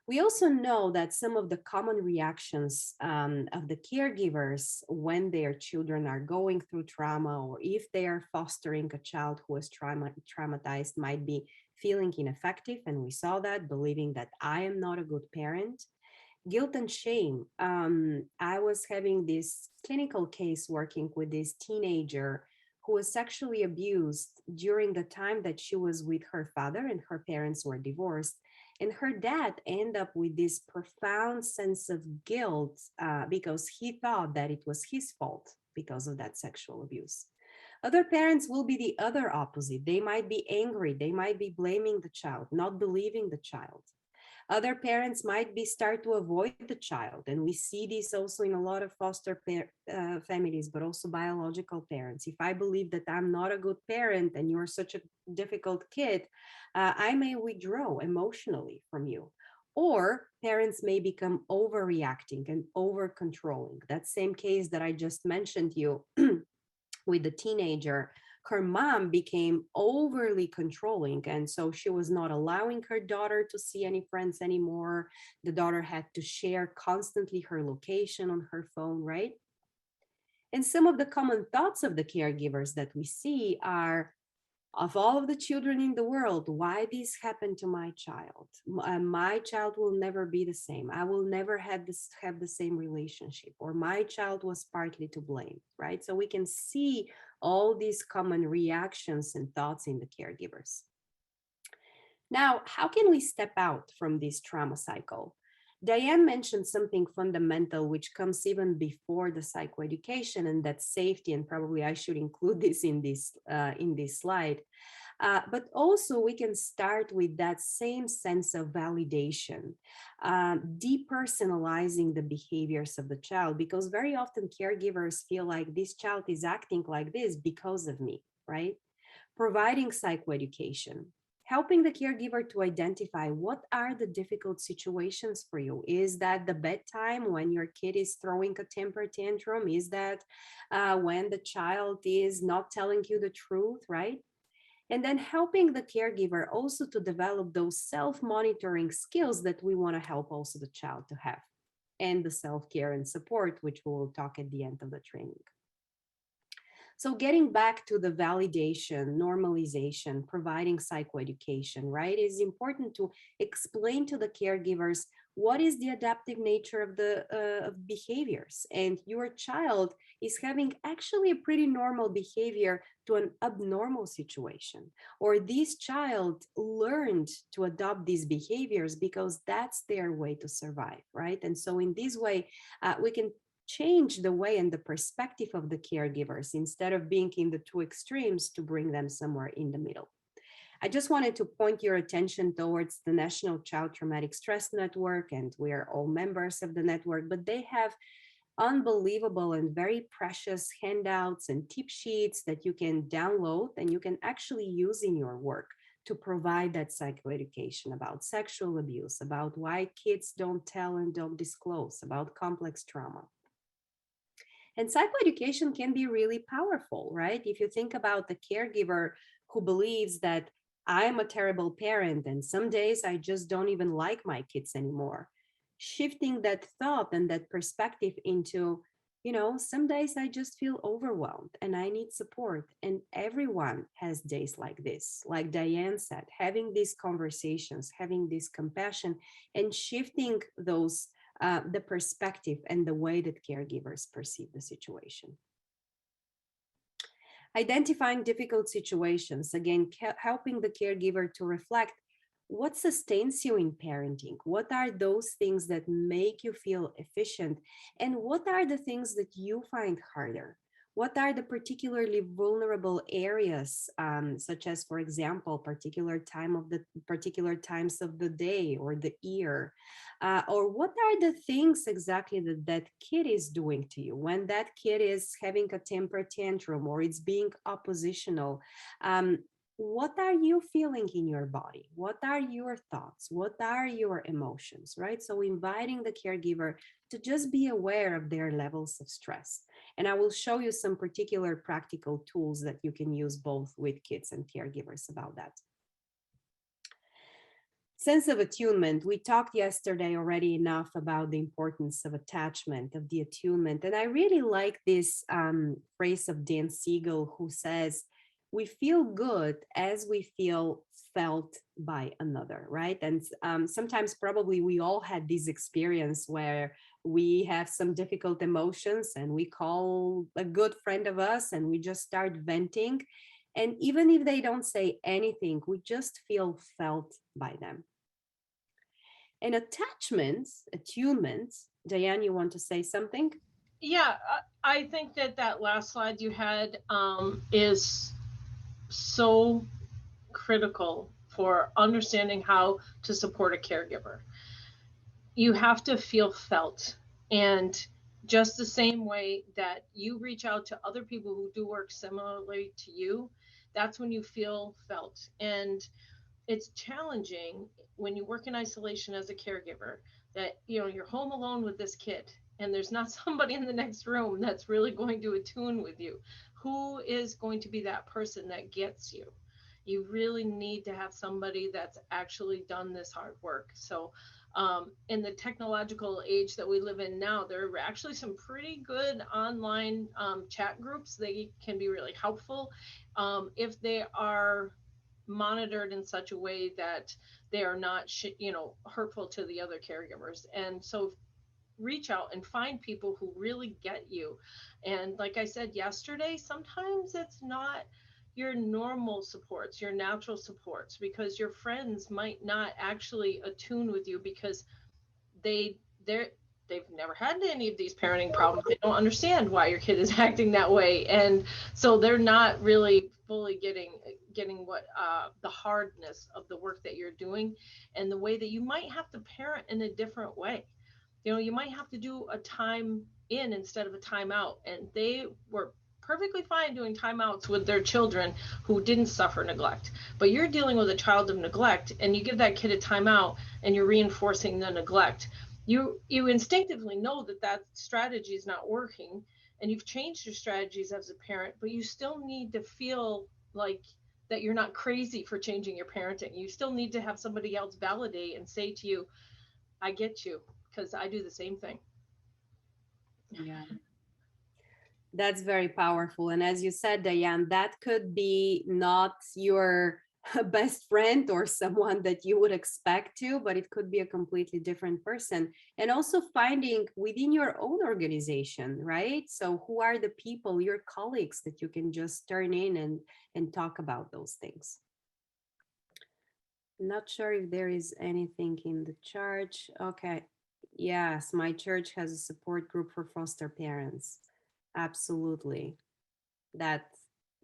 We also know that some of the common reactions of the caregivers when their children are going through trauma, or if they are fostering a child who is traumatized, might be feeling ineffective. And we saw that, believing that I am not a good parent. Guilt and shame. I was having this clinical case working with this teenager who was sexually abused during the time that she was with her father and her parents were divorced. And her dad ended up with this profound sense of guilt because he thought that it was his fault because of that sexual abuse. Other parents will be the other opposite. They might be angry. They might be blaming the child, not believing the child. Other parents might be start to avoid the child. And we see this also in a lot of foster families, but also biological parents. If I believe that I'm not a good parent and you're such a difficult kid, I may withdraw emotionally from you. Or parents may become overreacting and over controlling. That same case that I just mentioned you with the teenager, her mom became overly controlling. And so she was not allowing her daughter to see any friends anymore. The daughter had to share constantly her location on her phone, right? And some of the common thoughts of the caregivers that we see are, of all of the children in the world, why this happened to my child? My child will never be the same. I will never have the same relationship, or my child was partly to blame, right? So we can see all these common reactions and thoughts in the caregivers. Now, how can we step out from this trauma cycle? Diane mentioned something fundamental, which comes even before the psychoeducation, and that's safety. And probably I should include this in this slide. But also we can start with that same sense of validation, depersonalizing the behaviors of the child, because very often caregivers feel like this child is acting like this because of me, right? Providing psychoeducation, helping the caregiver to identify what are the difficult situations for you. Is that the bedtime when your kid is throwing a temper tantrum? Is that when the child is not telling you the truth, right? And then helping the caregiver also to develop those self-monitoring skills that we want to help also the child to have, and the self-care and support, which we will talk at the end of the training. So getting back to the validation, normalization, providing psychoeducation, right, is important to explain to the caregivers what is the adaptive nature of the behaviors. And your child is having actually a pretty normal behavior to an abnormal situation. Or this child learned to adopt these behaviors because that's their way to survive, right? And so in this way, we can change the way and the perspective of the caregivers instead of being in the two extremes to bring them somewhere in the middle. I just wanted to point your attention towards the National Child Traumatic Stress Network, and we are all members of the network, but they have unbelievable and very precious handouts and tip sheets that you can download and you can actually use in your work to provide that psychoeducation about sexual abuse, about why kids don't tell and don't disclose, about complex trauma. And psychoeducation can be really powerful, right? If you think about the caregiver who believes that I'm a terrible parent and some days I just don't even like my kids anymore, shifting that thought and that perspective into, you know, some days I just feel overwhelmed and I need support. And everyone has days like this. Like Diane said, having these conversations, having this compassion, and shifting those the perspective and the way that caregivers perceive the situation. Identifying difficult situations, again, helping the caregiver to reflect what sustains you in parenting, what are those things that make you feel efficient, and what are the things that you find harder. What are the particularly vulnerable areas, such as, for example, particular times of the day or the year, or what are the things exactly that that kid is doing to you when that kid is having a temper tantrum or it's being oppositional. What are you feeling in your body? What are your thoughts? What are your emotions, right? So inviting the caregiver to just be aware of their levels of stress. And I will show you some particular practical tools that you can use both with kids and caregivers about that. Sense of attunement. We talked yesterday already enough about the importance of attachment, of the attunement. And I really like this phrase of Dan Siegel, who says, we feel good as we feel felt by another, right? And sometimes probably we all had this experience where we have some difficult emotions and we call a good friend of us and we just start venting. And even if they don't say anything, we just feel felt by them. And attachments, attunement, Diane, you want to say something? Yeah, I think that last slide you had is so critical for understanding how to support a caregiver. You have to feel felt, and just the same way that you reach out to other people who do work similarly to you, that's when you feel felt. And it's challenging when you work in isolation as a caregiver that, you know, you're home alone with this kid and there's not somebody in the next room that's really going to attune with you. Who is going to be that person that gets you? You really need to have somebody that's actually done this hard work. So in the technological age that we live in now, there are actually some pretty good online chat groups. They can be really helpful if they are monitored in such a way that they are not hurtful to the other caregivers. And so reach out and find people who really get you. And like I said yesterday, sometimes it's not your normal supports, your natural supports, because your friends might not actually attune with you because they've never had any of these parenting problems. They don't understand why your kid is acting that way, and so they're not really fully getting what the hardness of the work that you're doing and the way that you might have to parent in a different way. You know, you might have to do a time in instead of a time out, and they were perfectly fine doing timeouts with their children who didn't suffer neglect. But you're dealing with a child of neglect, and you give that kid a timeout and you're reinforcing the neglect. You instinctively know that strategy is not working, and you've changed your strategies as a parent, but you still need to feel like that you're not crazy for changing your parenting. You still need to have somebody else validate and say to you, I get you, because I do the same thing. Yeah. That's very powerful. And as you said, Diane, that could be not your best friend or someone that you would expect to, but it could be a completely different person. And also finding within your own organization, right? So who are the people, your colleagues, that you can just turn in and talk about those things. Not sure if there is anything in the church. Okay. Yes, my church has a support group for foster parents. Absolutely. That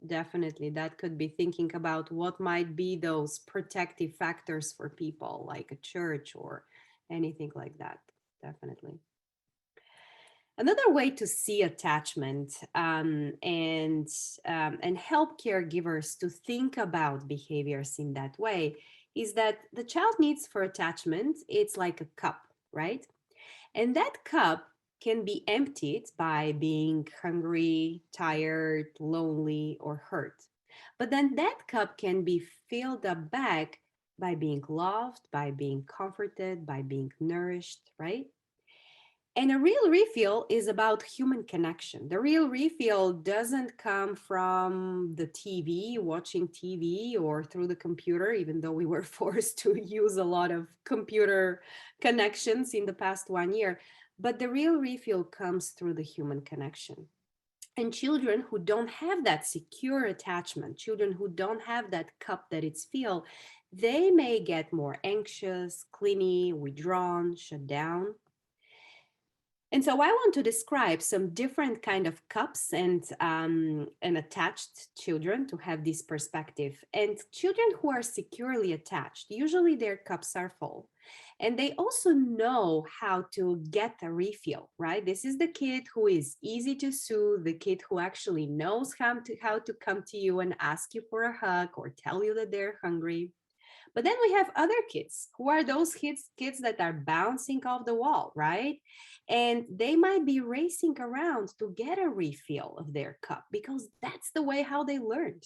definitely, that could be thinking about what might be those protective factors for people, like a church or anything like that. Definitely. Another way to see attachment and help caregivers to think about behaviors in that way is that the child needs for attachment, it's like a cup, right? And that cup can be emptied by being hungry, tired, lonely, or hurt. But then that cup can be filled up back by being loved, by being comforted, by being nourished, right? And a real refill is about human connection. The real refill doesn't come from the TV, watching TV, or through the computer, even though we were forced to use a lot of computer connections in the past 1 year. But the real refill comes through the human connection. And children who don't have that secure attachment, children who don't have that cup that it's filled, they may get more anxious, clingy, withdrawn, shut down. And so I want to describe some different kind of cups and attached children to have this perspective. And children who are securely attached, usually their cups are full. And they also know how to get a refill, right? This is the kid who is easy to soothe, the kid who actually knows how to come to you and ask you for a hug or tell you that they're hungry. But then we have other kids who are those kids that are bouncing off the wall, right? And they might be racing around to get a refill of their cup because that's the way how they learned.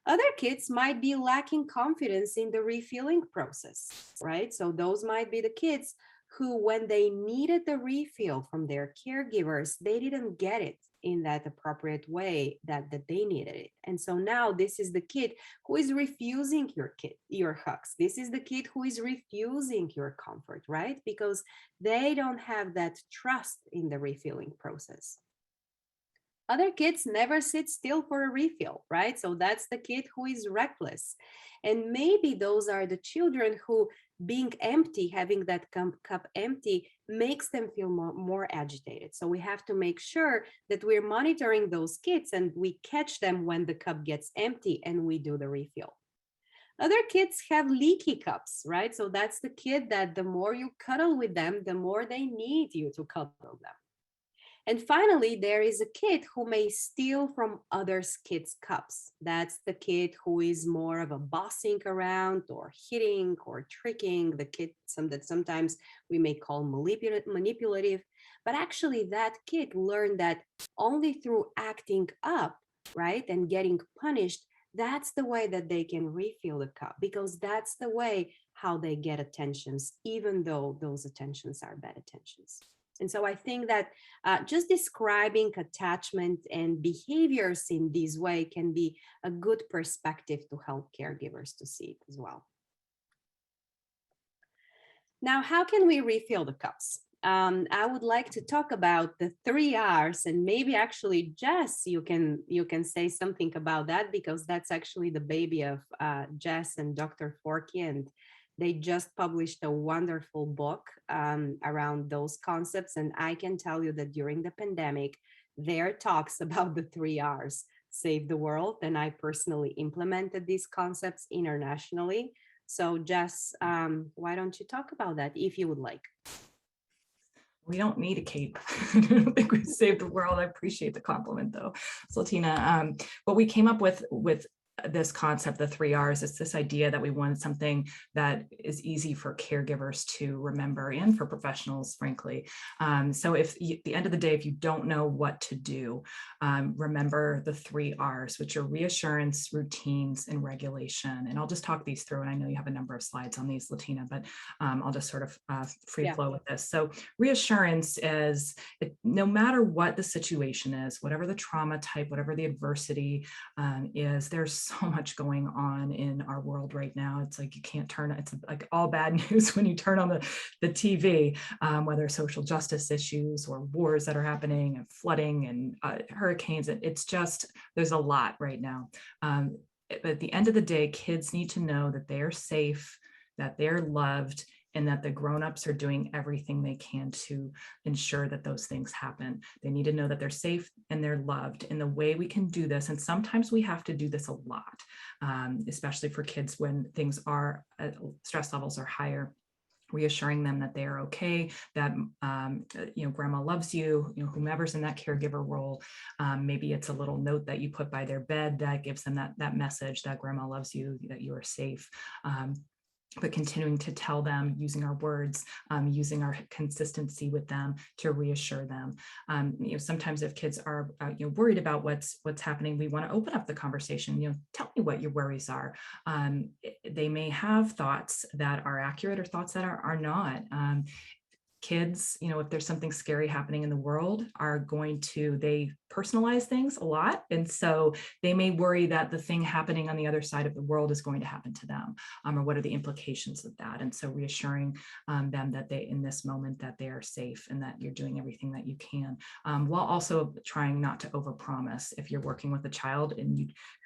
Other kids might be lacking confidence in the refilling process, right? So those might be the kids who, when they needed the refill from their caregivers, they didn't get it in that appropriate way that they needed it. And so now this is the kid who is refusing your hugs. This is the kid who is refusing your comfort, right? Because they don't have that trust in the refilling process. Other kids never sit still for a refill, right? So that's the kid who is reckless. And maybe those are the children who, being empty, having that cup empty, makes them feel more agitated. So we have to make sure that we're monitoring those kids and we catch them when the cup gets empty and we do the refill. Other kids have leaky cups, right? So that's the kid that the more you cuddle with them, the more they need you to cuddle them. And finally, there is a kid who may steal from others' kids' cups. That's the kid who is more of a bossing around or hitting or tricking the kid, that sometimes we may call manipulative. But actually, that kid learned that only through acting up, right, and getting punished, that's the way that they can refill the cup, because that's the way how they get attentions, even though those attentions are bad attentions. And so I think that just describing attachment and behaviors in this way can be a good perspective to help caregivers to see it as well. Now, how can we refill the cups? I would like to talk about the 3 R's, and maybe actually, Jess, you can say something about that, because that's actually the baby of Jess and Dr. Forkey, and they just published a wonderful book around those concepts. And I can tell you that during the pandemic, their talks about the 3 R's saved the world. And I personally implemented these concepts internationally. So Jess, why don't you talk about that if you would like? We don't need a cape. I don't think we saved the world. I appreciate the compliment though, Slatina. But we came up with this concept, the 3 R's. It's this idea that we want something that is easy for caregivers to remember and for professionals, frankly. So if at the end of the day, if you don't know what to do, remember the 3 R's, which are reassurance, routines, and regulation. And I'll just talk these through. And I know you have a number of slides on these, Latina, but I'll just sort of free flow with this. So reassurance is, no matter what the situation is, whatever the trauma type, whatever the adversity is, there's so much going on in our world right now. It's like you can't turn, it's like all bad news when you turn on the TV, whether social justice issues or wars that are happening and flooding and hurricanes. It's just, there's a lot right now. But at the end of the day, kids need to know that they are safe, that they're loved, and that the grown-ups are doing everything they can to ensure that those things happen. They need to know that they're safe and they're loved. And the way we can do this, and sometimes we have to do this a lot, especially for kids when things are, stress levels are higher, reassuring them that they are okay, that grandma loves you, whomever's in that caregiver role. Maybe it's a little note that you put by their bed that gives them that message that grandma loves you, that you are safe. But continuing to tell them, using our words, using our consistency with them to reassure them. Sometimes if kids are worried about what's happening, we want to open up the conversation. Tell me what your worries are. They may have thoughts that are accurate or thoughts that are not. kids, if there's something scary happening in the world, they personalize things a lot. And so they may worry that the thing happening on the other side of the world is going to happen to them, or what are the implications of that. And so reassuring them that in this moment, that they are safe and that you're doing everything that you can, while also trying not to overpromise. If you're working with a child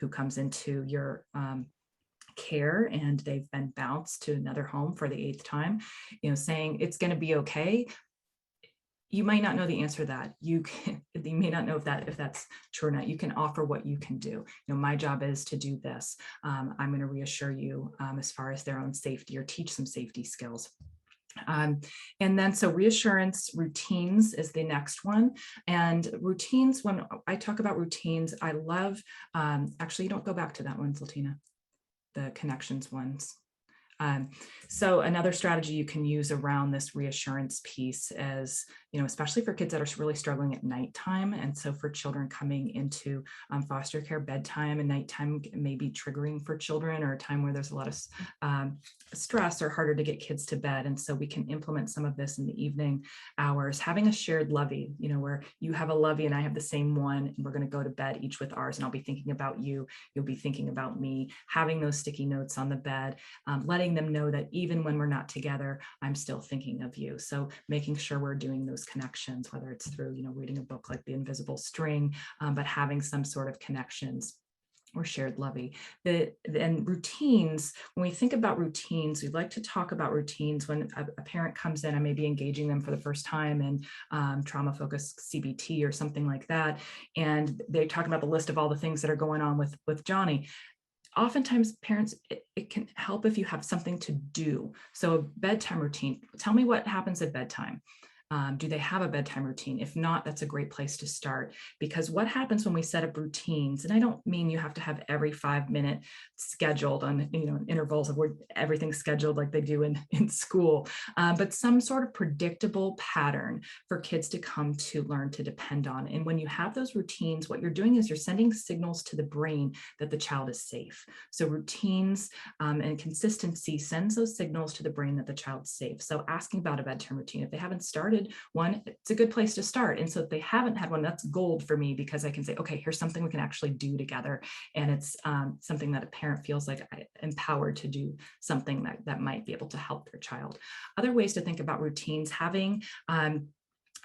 who comes into your care and they've been bounced to another home for the 8th time, saying it's going to be okay. You might not know the answer to that. You may not know if that's true or not. You can offer what you can do. My job is to do this. I'm going to reassure you as far as their own safety, or teach some safety skills. And then so reassurance routines is the next one. And routines, when I talk about routines, I love, actually, you don't go back to that one, Zlatina, the connections ones. So another strategy you can use around this reassurance piece is, especially for kids that are really struggling at nighttime. And so for children coming into foster care, bedtime and nighttime may be triggering for children, or a time where there's a lot of stress or harder to get kids to bed. And so we can implement some of this in the evening hours, having a shared lovey, where you have a lovey and I have the same one, and we're going to go to bed each with ours. And I'll be thinking about you, you'll be thinking about me, having those sticky notes on the bed, letting them know that even when we're not together, I'm still thinking of you. So making sure we're doing those connections, whether it's through, reading a book like The Invisible String, but having some sort of connections or shared lovey. And routines, when we think about routines, we'd like to talk about routines when a parent comes in. I may be engaging them for the first time in trauma-focused CBT or something like that, and they talk about the list of all the things that are going on with Johnny. Oftentimes parents, it can help if you have something to do. So a bedtime routine, tell me what happens at bedtime. Do they have a bedtime routine? If not, that's a great place to start, because what happens when we set up routines, and I don't mean you have to have every 5-minute scheduled on, intervals of where everything's scheduled like they do in school, but some sort of predictable pattern for kids to come to learn to depend on. And when you have those routines, what you're doing is you're sending signals to the brain that the child is safe. So routines and consistency sends those signals to the brain that the child's safe. So asking about a bedtime routine, if they haven't started one, it's a good place to start. And so if they haven't had one, that's gold for me, because I can say, okay, here's something we can actually do together. And it's something that a parent feels like empowered to do something that might be able to help their child. Other ways to think about routines, having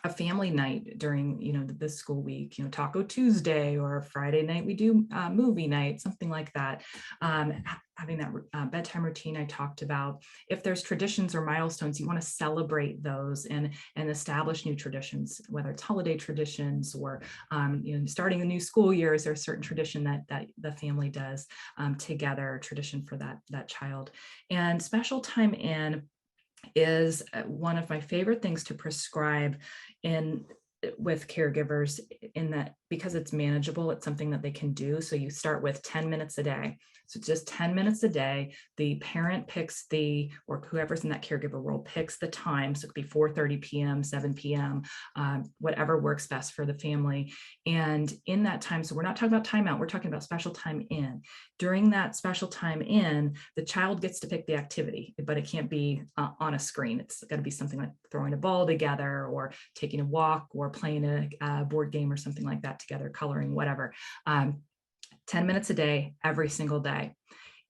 a family night during, the school week, Taco Tuesday, or Friday night, we do movie night, something like that. Having that bedtime routine I talked about. If there's traditions or milestones, you want to celebrate those and establish new traditions, whether it's holiday traditions or, starting a new school year. Is there a certain tradition that the family does together, tradition for that child? And special time in is one of my favorite things to prescribe with caregivers, in that because it's manageable, it's something that they can do. So you start with 10 minutes a day. So just 10 minutes a day, the parent picks or whoever's in that caregiver role picks the time. So it could be 4:30 p.m., 7 p.m., whatever works best for the family. And in that time, so we're not talking about timeout, we're talking about special time in. During that special time in, the child gets to pick the activity, but it can't be on a screen. It's got to be something like throwing a ball together, or taking a walk, or playing a board game or something like that together, coloring, whatever. 10 minutes a day, every single day.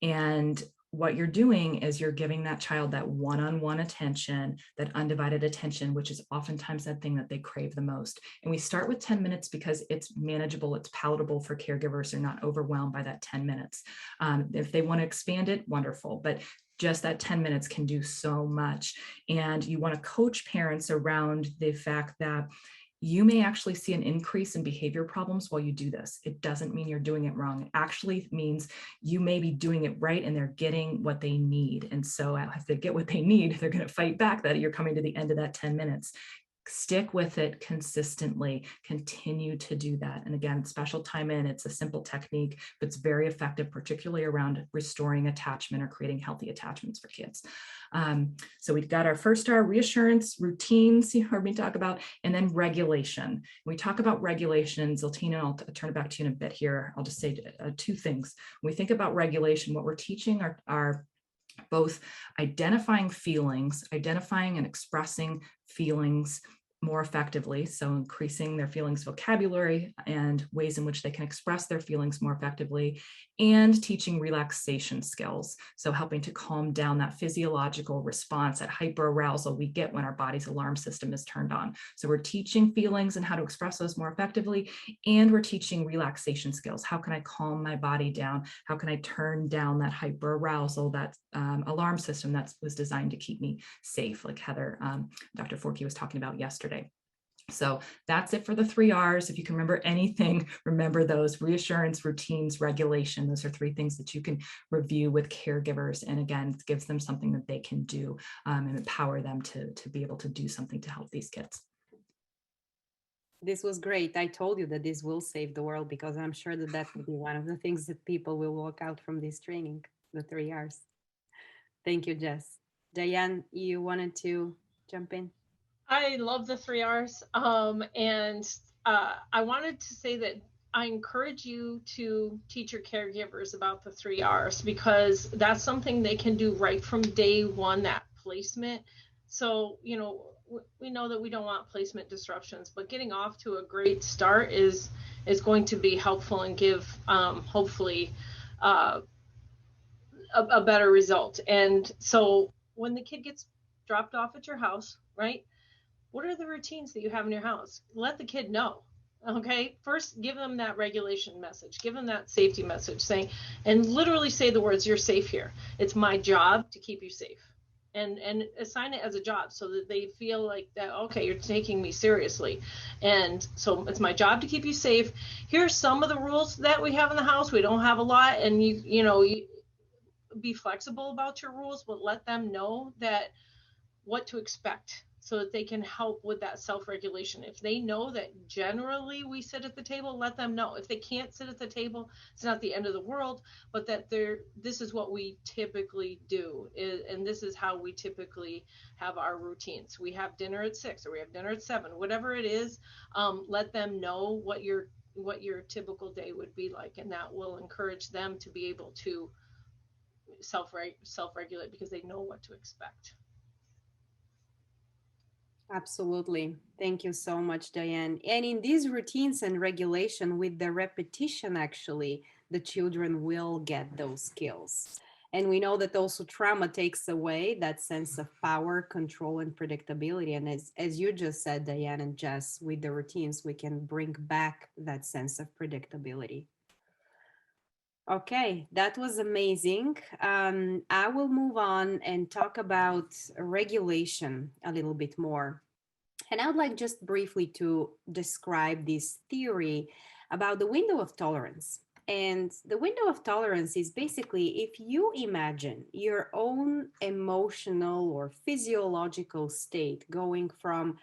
And what you're doing is you're giving that child that one-on-one attention, that undivided attention, which is oftentimes that thing that they crave the most. And we start with 10 minutes because it's manageable, it's palatable for caregivers. They're not overwhelmed by that 10 minutes. If they want to expand it, wonderful. But just that 10 minutes can do so much. And you want to coach parents around the fact that you may actually see an increase in behavior problems while you do this. It doesn't mean you're doing it wrong. It actually means you may be doing it right and they're getting what they need. And so if they get what they need, they're going to fight back that you're coming to the end of that 10 minutes. Stick with it consistently, continue to do that. And again, special time in, it's a simple technique, but it's very effective, particularly around restoring attachment or creating healthy attachments for kids. So we've got our first star, reassurance, routines, you heard me talk about, and then regulation. When we talk about regulation, Zlatina, I'll turn it back to you in a bit here. I'll just say two things. When we think about regulation, what we're teaching our both identifying feelings, identifying and expressing feelings more effectively. So increasing their feelings vocabulary and ways in which they can express their feelings more effectively, and teaching relaxation skills. So helping to calm down that physiological response, that hyperarousal we get when our body's alarm system is turned on. So we're teaching feelings and how to express those more effectively, and we're teaching relaxation skills. How can I calm my body down? How can I turn down that hyperarousal, that alarm system that was designed to keep me safe, like Heather, Dr. Forkey was talking about yesterday. So that's it for the 3 R's. If you can remember anything, remember those: reassurance, routines, regulation. Those are 3 things that you can review with caregivers. And again, it gives them something that they can do and empower them to be able to do something to help these kids. This was great. I told you that this will save the world, because I'm sure that that will be one of the things that people will walk out from this training, the 3 R's. Thank you, Jess. Diane, you wanted to jump in? I love the 3 R's. And I wanted to say that I encourage you to teach your caregivers about the 3 R's, because that's something they can do right from day one, that placement. So, you know, we know that we don't want placement disruptions, but getting off to a great start is going to be helpful and give hopefully a better result. And so when the kid gets dropped off at your house, right? What are the routines that you have in your house? Let the kid know. Okay. First, give them that regulation message, give them that safety message, saying, and literally say the words, "You're safe here. It's my job to keep you safe." And assign it as a job, so that they feel like that, okay, you're taking me seriously. And so it's my job to keep you safe. Here's some of the rules that we have in the house. We don't have a lot, and you be flexible about your rules, but let them know that what to expect, so that they can help with that self-regulation. If they know that generally we sit at the table, let them know. If they can't sit at the table, it's not the end of the world, but that this is what we typically do, and this is how we typically have our routines. We have dinner at 6, or we have dinner at 7, whatever it is. Let them know what your typical day would be like, and that will encourage them to be able to self-regulate, because they know what to expect. Absolutely. Thank you so much, Diane. And in these routines and regulation, with the repetition, actually, the children will get those skills. And we know that also trauma takes away that sense of power, control, and predictability. And as you just said, Diane and Jess, with the routines, we can bring back that sense of predictability. Okay, that was amazing. I will move on and talk about regulation a little bit more. And I would like just briefly to describe this theory about the window of tolerance. And the window of tolerance is basically, if you imagine your own emotional or physiological state going from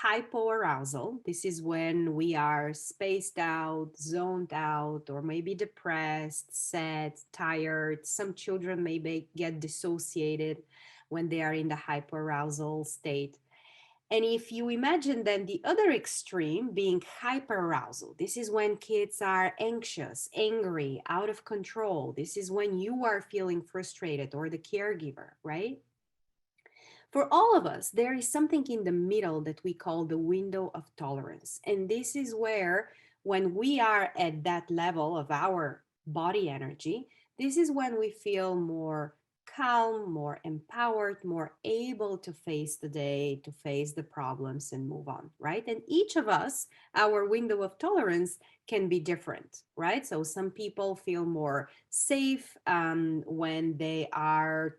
hypoarousal, this is when we are spaced out, zoned out, or maybe depressed, sad, tired. Some children maybe get dissociated when they are in the hypoarousal state. And if you imagine then the other extreme being hyperarousal, this is when kids are anxious, angry, out of control. This is when you are feeling frustrated, or the caregiver, right? For all of us, there is something in the middle that we call the window of tolerance. And this is where, when we are at that level of our body energy, this is when we feel more calm, more empowered, more able to face the day, to face the problems and move on, right? And each of us, our window of tolerance can be different, right? So some people feel more safe when they are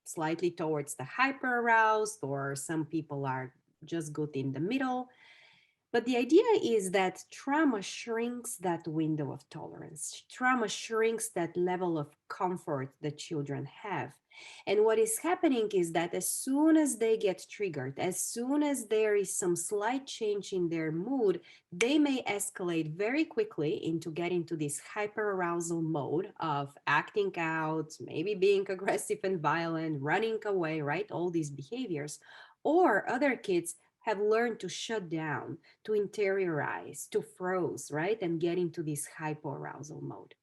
slightly towards the hyper aroused, or some people are just good in the middle. But the idea is that trauma shrinks that window of tolerance. Trauma shrinks that level of comfort that children have. And what is happening is that as soon as they get triggered, as soon as there is some slight change in their mood, they may escalate very quickly into getting to this hyperarousal mode of acting out, maybe being aggressive and violent, running away, right? All these behaviors. Or other kids have learned to shut down, to interiorize, to froze, right? And get into this hypoarousal mode.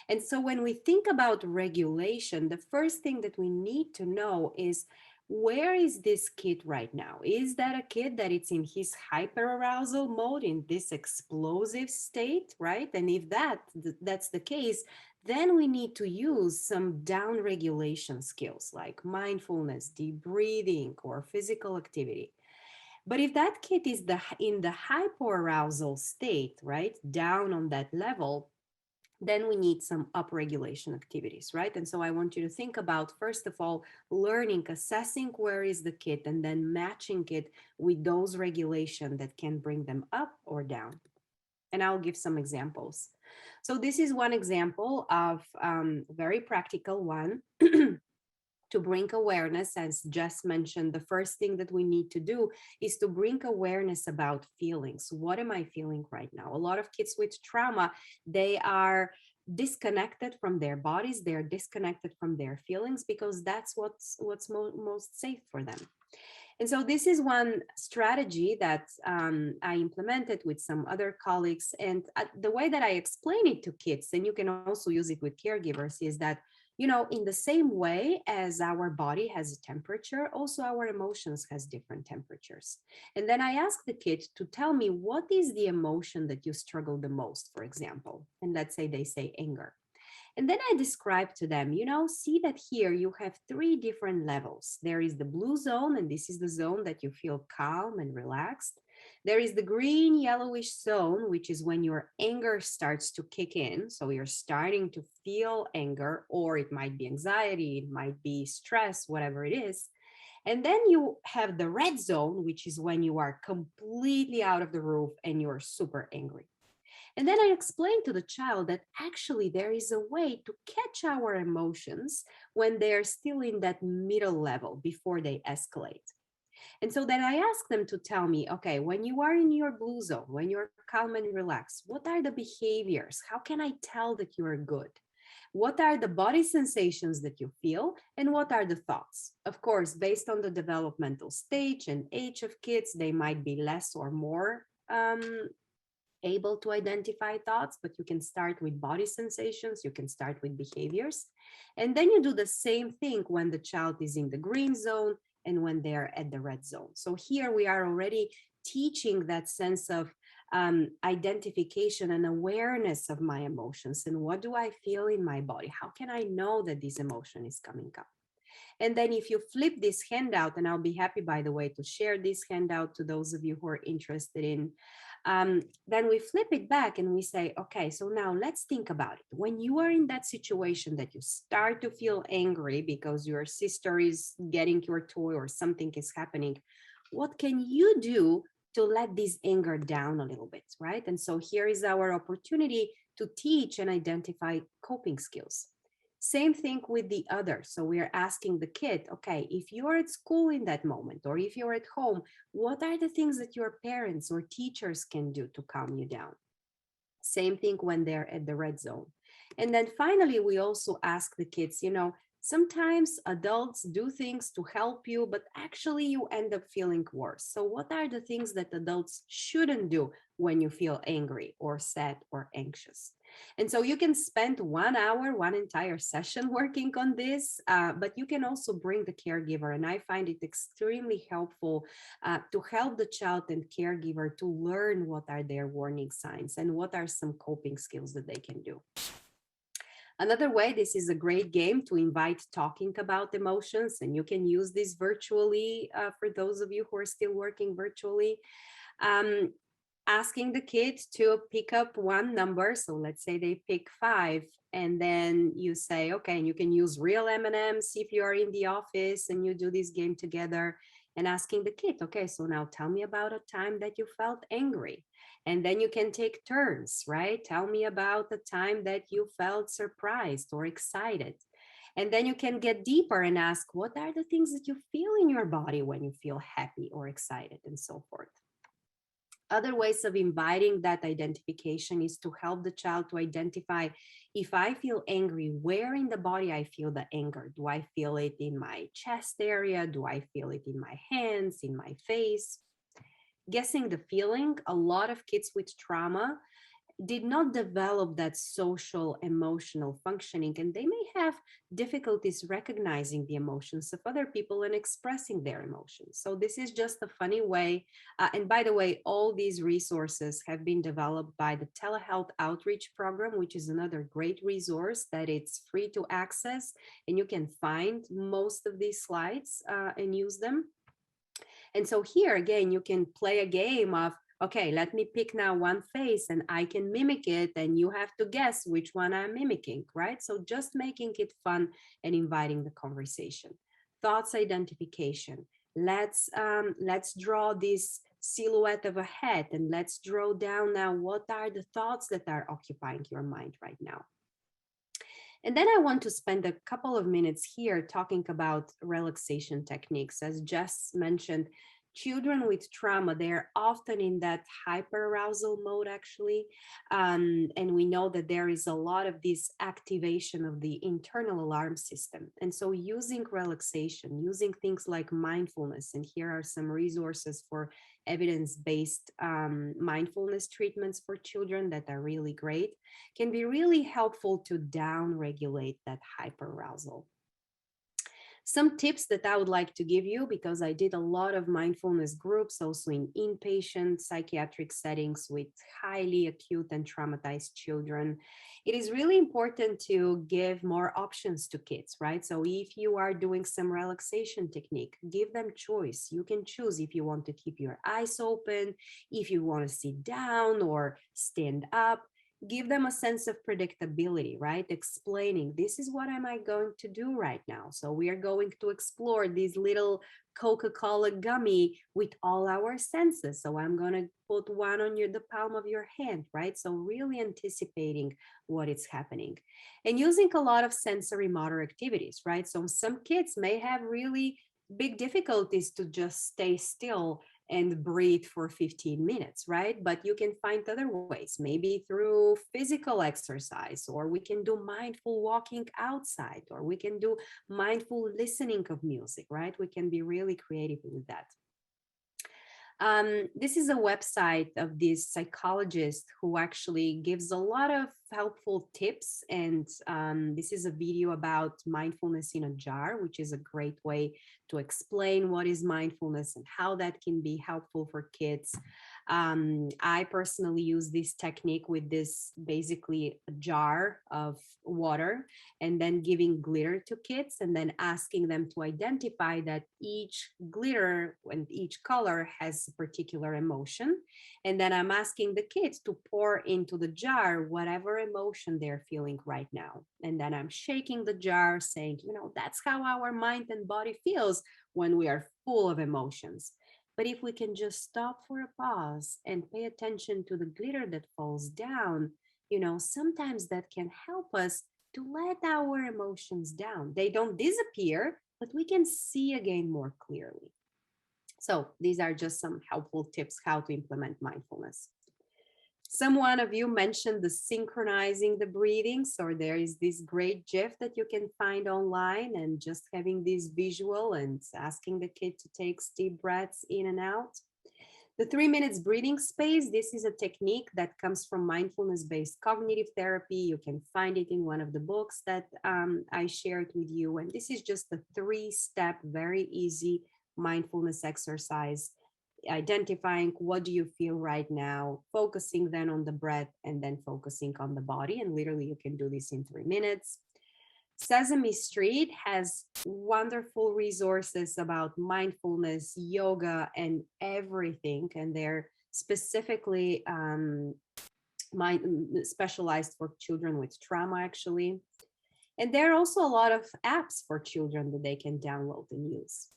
And so when we think about regulation, the first thing that we need to know is, where is this kid right now? Is that a kid that it's in his hyperarousal mode, in this explosive state, right? And if that's the case, then we need to use some down regulation skills like mindfulness, deep breathing, or physical activity. But if that kid is in the hypoarousal state, right, down on that level, then we need some upregulation activities, right? And so I want you to think about, first of all, learning, assessing where is the kid, and then matching it with those regulation that can bring them up or down. And I'll give some examples. So this is one example of very practical one. To bring awareness, as Jess mentioned, the first thing that we need to do is to bring awareness about feelings. What am I feeling right now? A lot of kids with trauma, they are disconnected from their bodies, they're disconnected from their feelings, because that's what's most safe for them. And so this is one strategy that I implemented with some other colleagues. And the way that I explain it to kids, and you can also use it with caregivers, is that, you know, in the same way as our body has a temperature, also our emotions has different temperatures. And then I ask the kid to tell me, what is the emotion that you struggle the most, for example? And let's say they say anger. And then I describe to them, you know, see that here you have 3 different levels. There is the blue zone, and this is the zone that you feel calm and relaxed. There is the green yellowish zone, which is when your anger starts to kick in. So you're starting to feel anger, or it might be anxiety, it might be stress, whatever it is. And then you have the red zone, which is when you are completely out of the roof and you're super angry. And then I explained to the child that actually there is a way to catch our emotions when they're still in that middle level before they escalate. And so then I asked them to tell me, okay, when you are in your blue zone, when you're calm and relaxed, what are the behaviors? How can I tell that you are good? What are the body sensations that you feel? And what are the thoughts? Of course, based on the developmental stage and age of kids, they might be less or more able to identify thoughts, but you can start with body sensations, you can start with behaviors. And then you do the same thing when the child is in the green zone and when they're at the red zone. So here we are already teaching that sense of identification and awareness of my emotions, and what do I feel in my body? How can I know that this emotion is coming up? And then if you flip this handout, and I'll be happy, by the way, to share this handout to those of you who are interested in, then we flip it back and we say, okay, so now let's think about it. When you are in that situation that you start to feel angry because your sister is getting your toy or something is happening, what can you do to let this anger down a little bit, right? And so here is our opportunity to teach and identify coping skills. Same thing with the other. So we are asking the kid, okay, if you're at school in that moment, or if you're at home, what are the things that your parents or teachers can do to calm you down? Same thing when they're at the red zone. And then finally, we also ask the kids, you know, sometimes adults do things to help you, but actually you end up feeling worse. So what are the things that adults shouldn't do when you feel angry or sad or anxious? And so you can spend 1 hour, one entire session working on this, but you can also bring the caregiver. And I find it extremely helpful to help the child and caregiver to learn what are their warning signs and what are some coping skills that they can do. Another way, this is a great game to invite talking about emotions, and you can use this virtually for those of you who are still working virtually. Asking the kids to pick up one number. So let's say they pick 5, and then you say, okay, and you can use real M&Ms if you are in the office and you do this game together, and asking the kid, okay, so now tell me about a time that you felt angry. And then you can take turns, right? Tell me about the time that you felt surprised or excited. And then you can get deeper and ask, what are the things that you feel in your body when you feel happy or excited, and so forth. Other ways of inviting that identification is to help the child to identify, if I feel angry, where in the body I feel the anger. Do I feel it in my chest area? Do I feel it in my hands, in my face? Guessing the feeling. A lot of kids with trauma did not develop that social emotional functioning, and they may have difficulties recognizing the emotions of other people and expressing their emotions. So this is just a funny way. And by the way, all these resources have been developed by the Telehealth Outreach Program, which is another great resource that it's free to access, and you can find most of these slides and use them. And so here again, you can play a game of, okay, let me pick now one face and I can mimic it, and you have to guess which one I'm mimicking, right? So just making it fun and inviting the conversation. Thoughts identification. Let's draw this silhouette of a head, and let's draw down now what are the thoughts that are occupying your mind right now. And then I want to spend a couple of minutes here talking about relaxation techniques. As Jess mentioned, children with trauma, they're often in that hyperarousal mode, actually. And we know that there is a lot of this activation of the internal alarm system. And so using relaxation, using things like mindfulness, and here are some resources for evidence-based mindfulness treatments for children that are really great, can be really helpful to down-regulate that hyperarousal. Some tips that I would like to give you, because I did a lot of mindfulness groups also in inpatient psychiatric settings with highly acute and traumatized children. It is really important to give more options to kids, right? So if you are doing some relaxation technique, give them choice. You can choose if you want to keep your eyes open, if you want to sit down or stand up. Give them a sense of predictability, right? Explaining, this is what am I going to do right now? So we are going to explore this little Coca-Cola gummy with all our senses. So I'm going to put one on the palm of your hand, right? So really anticipating what is happening and using a lot of sensory motor activities, right? So some kids may have really big difficulties to just stay still and breathe for 15 minutes, right? But you can find other ways, maybe through physical exercise, or we can do mindful walking outside, or we can do mindful listening of music, right? We can be really creative with that. This is a website of this psychologist who actually gives a lot of helpful tips. And this is a video about mindfulness in a jar, which is a great way to explain what is mindfulness and how that can be helpful for kids. I personally use this technique with this basically a jar of water, and then giving glitter to kids, and then asking them to identify that each glitter and each color has a particular emotion. And then I'm asking the kids to pour into the jar whatever emotion they're feeling right now. And then I'm shaking the jar, saying, you know, that's how our mind and body feels when we are full of emotions. But if we can just stop for a pause and pay attention to the glitter that falls down, you know, sometimes that can help us to let our emotions down. They don't disappear, but we can see again more clearly. So these are just some helpful tips how to implement mindfulness. Someone of you mentioned the synchronizing the breathing. So there is this great GIF that you can find online, and just having this visual and asking the kid to take deep breaths in and out. The 3 minutes breathing space, this is a technique that comes from mindfulness-based cognitive therapy. You can find it in one of the books that I shared with you. And this is just a 3-step, very easy mindfulness exercise, identifying what do you feel right now, focusing then on the breath, and then focusing on the body. And literally you can do this in 3 minutes. Sesame Street has wonderful resources about mindfulness, yoga, and everything. And they're specifically specialized for children with trauma, actually. And there are also a lot of apps for children that they can download and use.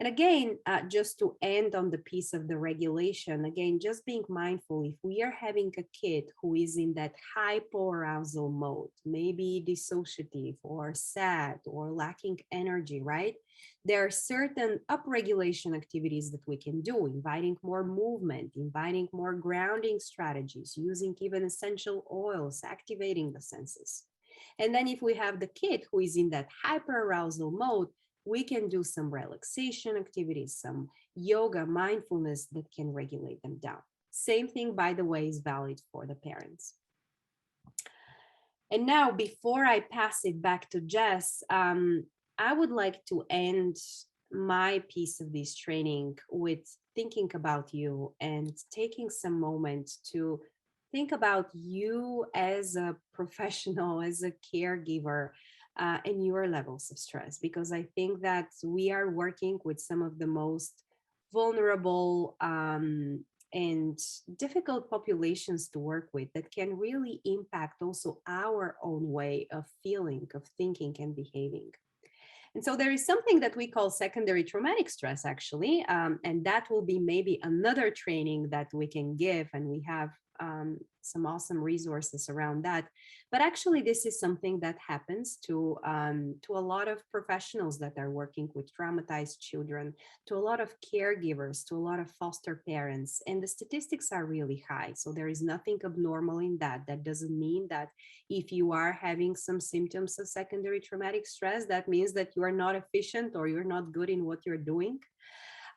And again, just to end on the piece of the regulation, again, just being mindful, if we are having a kid who is in that hypoarousal mode, maybe dissociative or sad or lacking energy, right? There are certain upregulation activities that we can do, inviting more movement, inviting more grounding strategies, using even essential oils, activating the senses. And then if we have the kid who is in that hyperarousal mode, we can do some relaxation activities, some yoga, mindfulness that can regulate them down. Same thing, by the way, is valid for the parents. And now, before I pass it back to Jess, I would like to end my piece of this training with thinking about you and taking some moment to think about you as a professional, as a caregiver, and your levels of stress, because I think that we are working with some of the most vulnerable and difficult populations to work with that can really impact also our own way of feeling, of thinking, and behaving. And so there is something that we call secondary traumatic stress, actually, and that will be maybe another training that we can give, and we have some awesome resources around that. But actually, this is something that happens to a lot of professionals that are working with traumatized children, to a lot of caregivers, to a lot of foster parents, and the statistics are really high. So there is nothing abnormal in that. That doesn't mean that if you are having some symptoms of secondary traumatic stress, that means that you are not efficient or you're not good in what you're doing.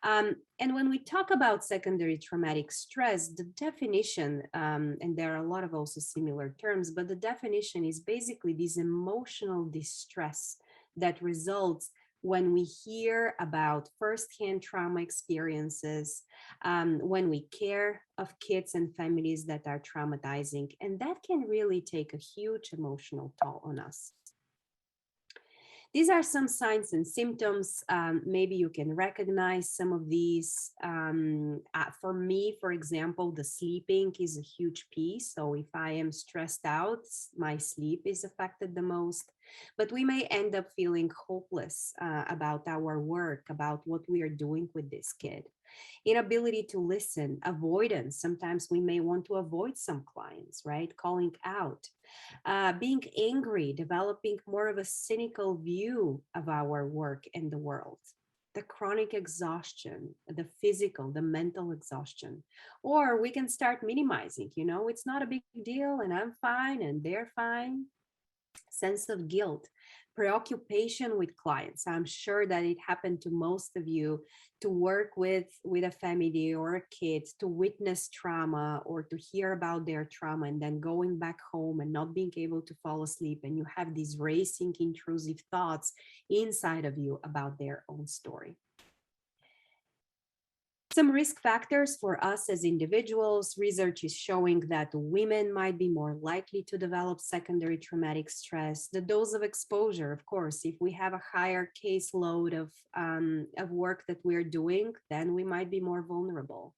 And when we talk about secondary traumatic stress, the definition, and there are a lot of also similar terms, but the definition is basically this emotional distress that results when we hear about firsthand trauma experiences, when we care of kids and families that are traumatizing, and that can really take a huge emotional toll on us. These are some signs and symptoms. Maybe you can recognize some of these. For me, for example, the sleeping is a huge piece. So if I am stressed out, my sleep is affected the most. But we may end up feeling hopeless about our work, about what we are doing with this kid. Inability to listen, avoidance. Sometimes we may want to avoid some clients, right? Calling out. Being angry, developing more of a cynical view of our work and the world, the chronic exhaustion, the physical, the mental exhaustion. Or we can start minimizing, it's not a big deal and I'm fine and they're fine. Sense of guilt, preoccupation with clients. I'm sure that it happened to most of you to work with a family or a kid, to witness trauma or to hear about their trauma and then going back home and not being able to fall asleep. And you have these racing, intrusive thoughts inside of you about their own story. Some risk factors for us as individuals. Research is showing that women might be more likely to develop secondary traumatic stress. The dose of exposure, of course, if we have a higher caseload of work that we're doing, then we might be more vulnerable.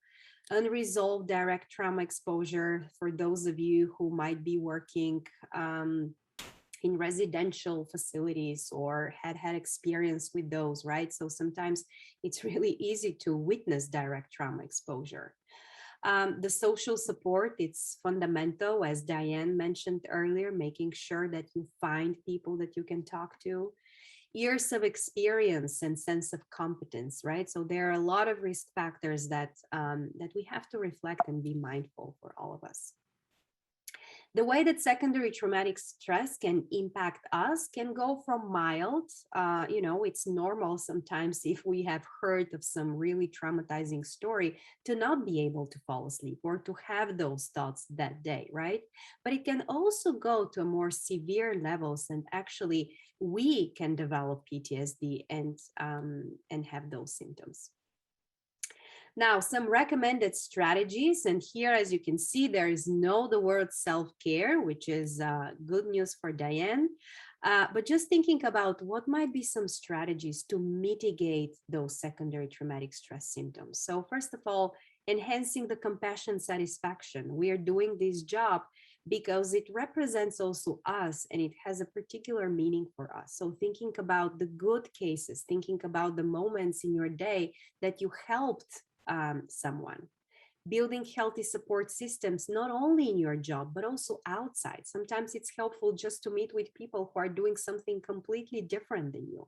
Unresolved direct trauma exposure for those of you who might be working in residential facilities or had experience with those, right? So sometimes it's really easy to witness direct trauma exposure. The social support, it's fundamental, as Diane mentioned earlier, making sure that you find people that you can talk to. Years of experience and sense of competence, right? So there are a lot of risk factors that we have to reflect and be mindful for all of us. The way that secondary traumatic stress can impact us can go from mild, it's normal sometimes if we have heard of some really traumatizing story to not be able to fall asleep or to have those thoughts that day, right? But it can also go to more severe levels, and actually we can develop PTSD and have those symptoms. Now, some recommended strategies, and here, as you can see, there is the word self-care, which is good news for Diane, but just thinking about what might be some strategies to mitigate those secondary traumatic stress symptoms. So first of all, enhancing the compassion satisfaction. We are doing this job because it represents also us and it has a particular meaning for us. So thinking about the good cases, thinking about the moments in your day that you helped someone, building healthy support systems, not only in your job, but also outside. Sometimes it's helpful just to meet with people who are doing something completely different than you.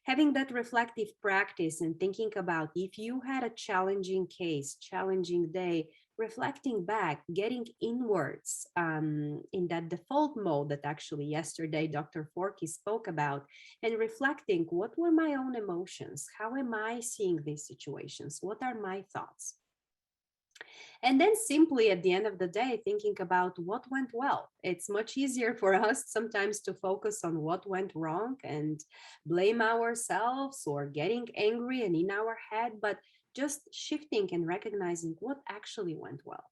Having that reflective practice and thinking about if you had a challenging case, challenging day, reflecting back, getting inwards in that default mode that actually yesterday Dr. Forkey spoke about, and reflecting what were my own emotions? How am I seeing these situations? What are my thoughts? And then simply at the end of the day, thinking about what went well. It's much easier for us sometimes to focus on what went wrong and blame ourselves or getting angry and in our head, but just shifting and recognizing what actually went well.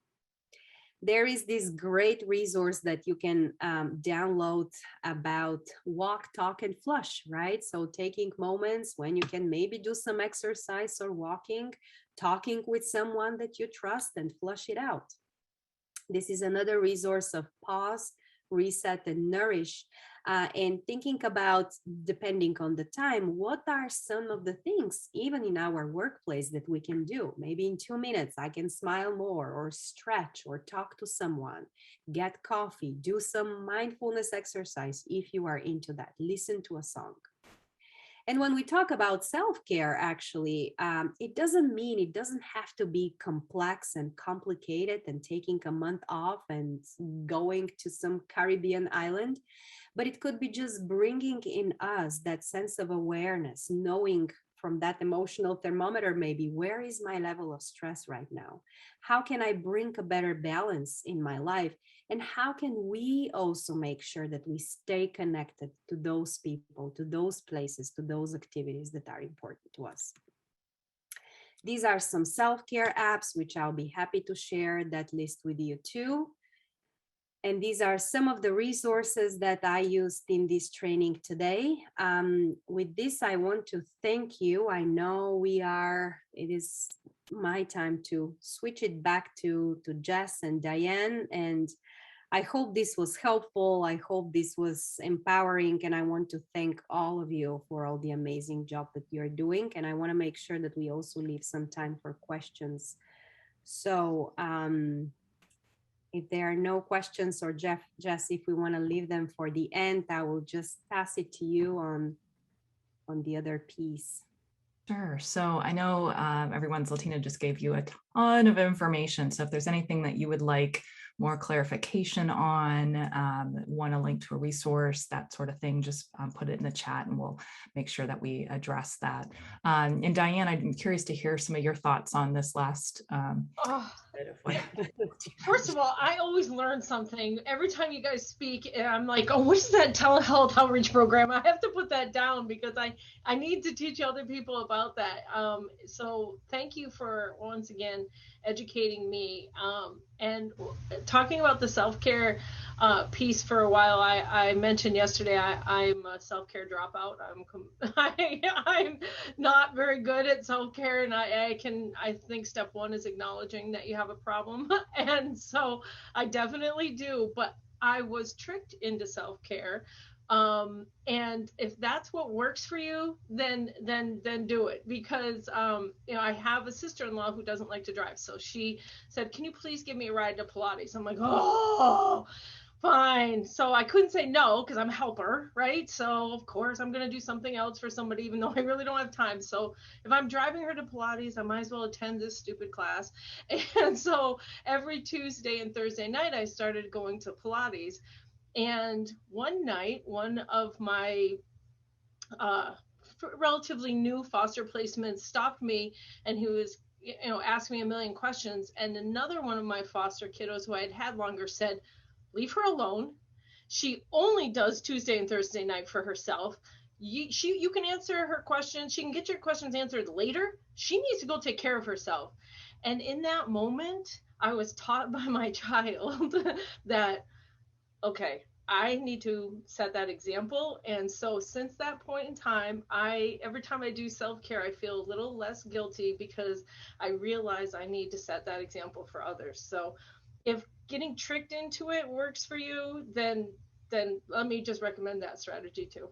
There is this great resource that you can download about walk, talk, and flush, right? So taking moments when you can maybe do some exercise or walking, talking with someone that you trust, and flush it out. This is another resource of pause, reset, and nourish. And thinking about, depending on the time, what are some of the things, even in our workplace, that we can do? Maybe in 2 minutes, I can smile more, or stretch, or talk to someone, get coffee, do some mindfulness exercise if you are into that, listen to a song. And when we talk about self-care, actually, it doesn't have to be complex and complicated and taking a month off and going to some Caribbean island, but it could be just bringing in us that sense of awareness, knowing from that emotional thermometer, maybe, where is my level of stress right now? How can I bring a better balance in my life? And how can we also make sure that we stay connected to those people, to those places, to those activities that are important to us? These are some self-care apps, which I'll be happy to share that list with you too. And these are some of the resources that I used in this training today. With this, I want to thank you. I know it is my time to switch it back to Jess and Diane. And I hope this was helpful. I hope this was empowering. And I want to thank all of you for all the amazing job that you're doing. And I want to make sure that we also leave some time for questions. So if there are no questions, or Jess, if we want to leave them for the end, I will just pass it to you on the other piece. Sure. So I know Zlatina just gave you a ton of information. So if there's anything that you would like more clarification on, want a link to a resource, that sort of thing, just put it in the chat and we'll make sure that we address that. And Diane, I'm curious to hear some of your thoughts on this last First of all, I always learn something every time you guys speak, and I'm like, oh, what is that telehealth outreach program? I have to put that down because I need to teach other people about that. So thank you for once again educating me, and talking about the self-care piece for a while. I mentioned yesterday I'm a self-care dropout. I'm not very good at self-care, and I think step one is acknowledging that you have a problem, and so I definitely do. But I was tricked into self-care. And if that's what works for you, then do it, because I have a sister-in-law who doesn't like to drive, so she said, can you please give me a ride to Pilates? I'm like, oh, fine. So I couldn't say no because I'm a helper, right? So of course I'm going to do something else for somebody, even though I really don't have time. So if I'm driving her to Pilates, I might as well attend this stupid class. And so every Tuesday and Thursday night I started going to Pilates. And one night, one of my relatively new foster placements stopped me, and he was, asking me a million questions. And another one of my foster kiddos who I had had longer said, leave her alone. She only does Tuesday and Thursday night for herself. You can answer her questions. She can get your questions answered later. She needs to go take care of herself. And in that moment, I was taught by my child that, okay, I need to set that example. And so since that point in time, every time I do self-care, I feel a little less guilty because I realize I need to set that example for others. So if getting tricked into it works for you, then let me just recommend that strategy too.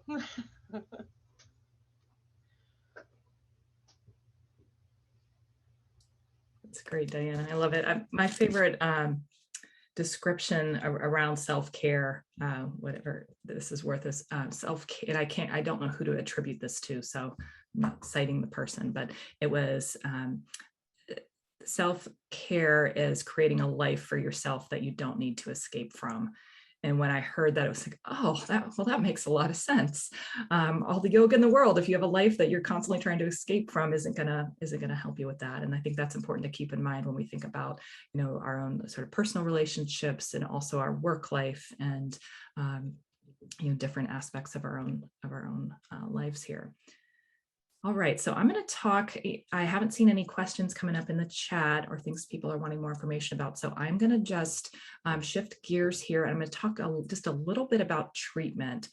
That's great, Diana. I love it. My favorite description around self-care, whatever this is worth, is self-care. And I don't know who to attribute this to, so I'm not citing the person, but it was self-care is creating a life for yourself that you don't need to escape from. And when I heard that, it was like, oh, that makes a lot of sense. All the yoga in the world, if you have a life that you're constantly trying to escape from, isn't gonna help you with that. And I think that's important to keep in mind when we think about, our own sort of personal relationships and also our work life and different aspects of our own lives here. All right, so I'm going to talk. I haven't seen any questions coming up in the chat or things people are wanting more information about. So I'm going to just shift gears here. I'm going to talk just a little bit about treatment,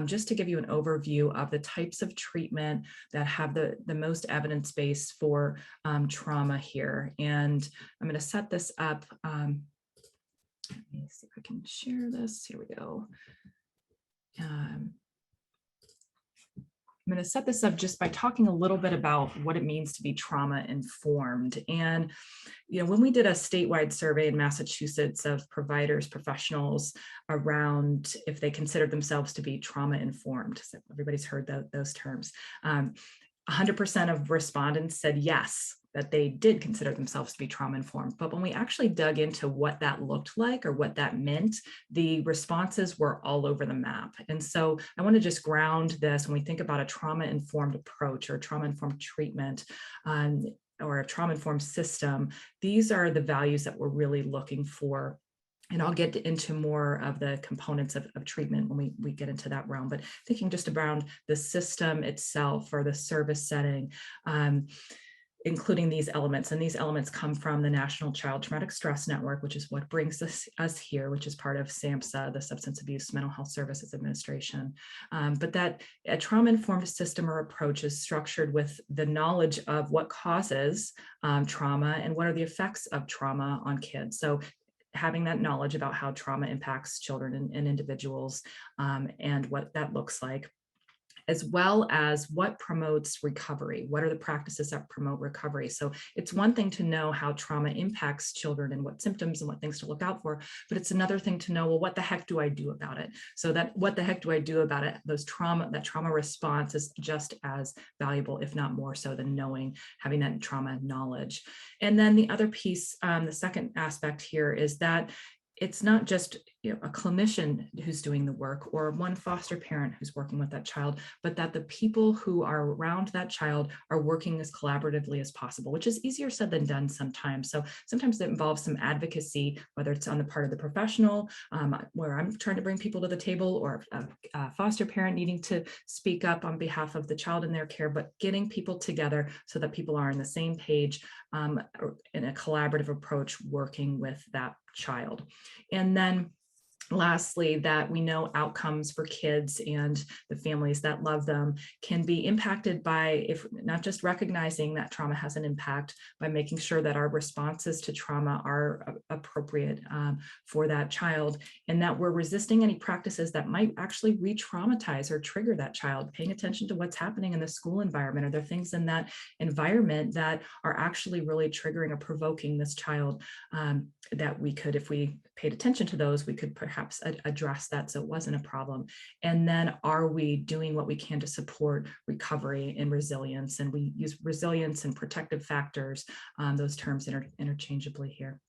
just to give you an overview of the types of treatment that have the most evidence base for trauma here. And I'm going to set this up. Let me see if I can share this. Here we go. I'm going to set this up just by talking a little bit about what it means to be trauma informed. And, when we did a statewide survey in Massachusetts of providers, professionals around if they considered themselves to be trauma informed, so everybody's heard those terms, 100% of respondents said yes, that they did consider themselves to be trauma informed. But when we actually dug into what that looked like or what that meant, the responses were all over the map. And so I want to just ground this when we think about a trauma informed approach or trauma informed treatment, or a trauma informed system. These are the values that we're really looking for. And I'll get into more of the components of treatment when we get into that realm, but thinking just around the system itself or the service setting, including these elements. And these elements come from the National Child Traumatic Stress Network, which is what brings us here, which is part of SAMHSA, the Substance Abuse Mental Health Services Administration. But that a trauma-informed system or approach is structured with the knowledge of what causes trauma and what are the effects of trauma on kids. So having that knowledge about how trauma impacts children and individuals, and what that looks like, as well as what promotes recovery. What are the practices that promote recovery? So it's one thing to know how trauma impacts children and what symptoms and what things to look out for, but it's another thing to know, well, what the heck do I do about it? So that what the heck do I do about it? That trauma response is just as valuable, if not more so, than having that trauma knowledge. And then the other piece, the second aspect here is that it's not just a clinician who's doing the work or one foster parent who's working with that child, but that the people who are around that child are working as collaboratively as possible, which is easier said than done sometimes. So sometimes it involves some advocacy, whether it's on the part of the professional, where I'm trying to bring people to the table, or a foster parent needing to speak up on behalf of the child in their care, but getting people together so that people are on the same page in a collaborative approach working with that child. And then lastly, that we know outcomes for kids and the families that love them can be impacted by, if not just recognizing that trauma has an impact, by making sure that our responses to trauma are appropriate for that child, and that we're resisting any practices that might actually re-traumatize or trigger that child, paying attention to what's happening in the school environment. Are there things in that environment that are actually really triggering or provoking this child, that we could, if we paid attention to those, we could perhaps address that so it wasn't a problem. And then are we doing what we can to support recovery and resilience? And we use resilience and protective factors, those terms interchangeably here.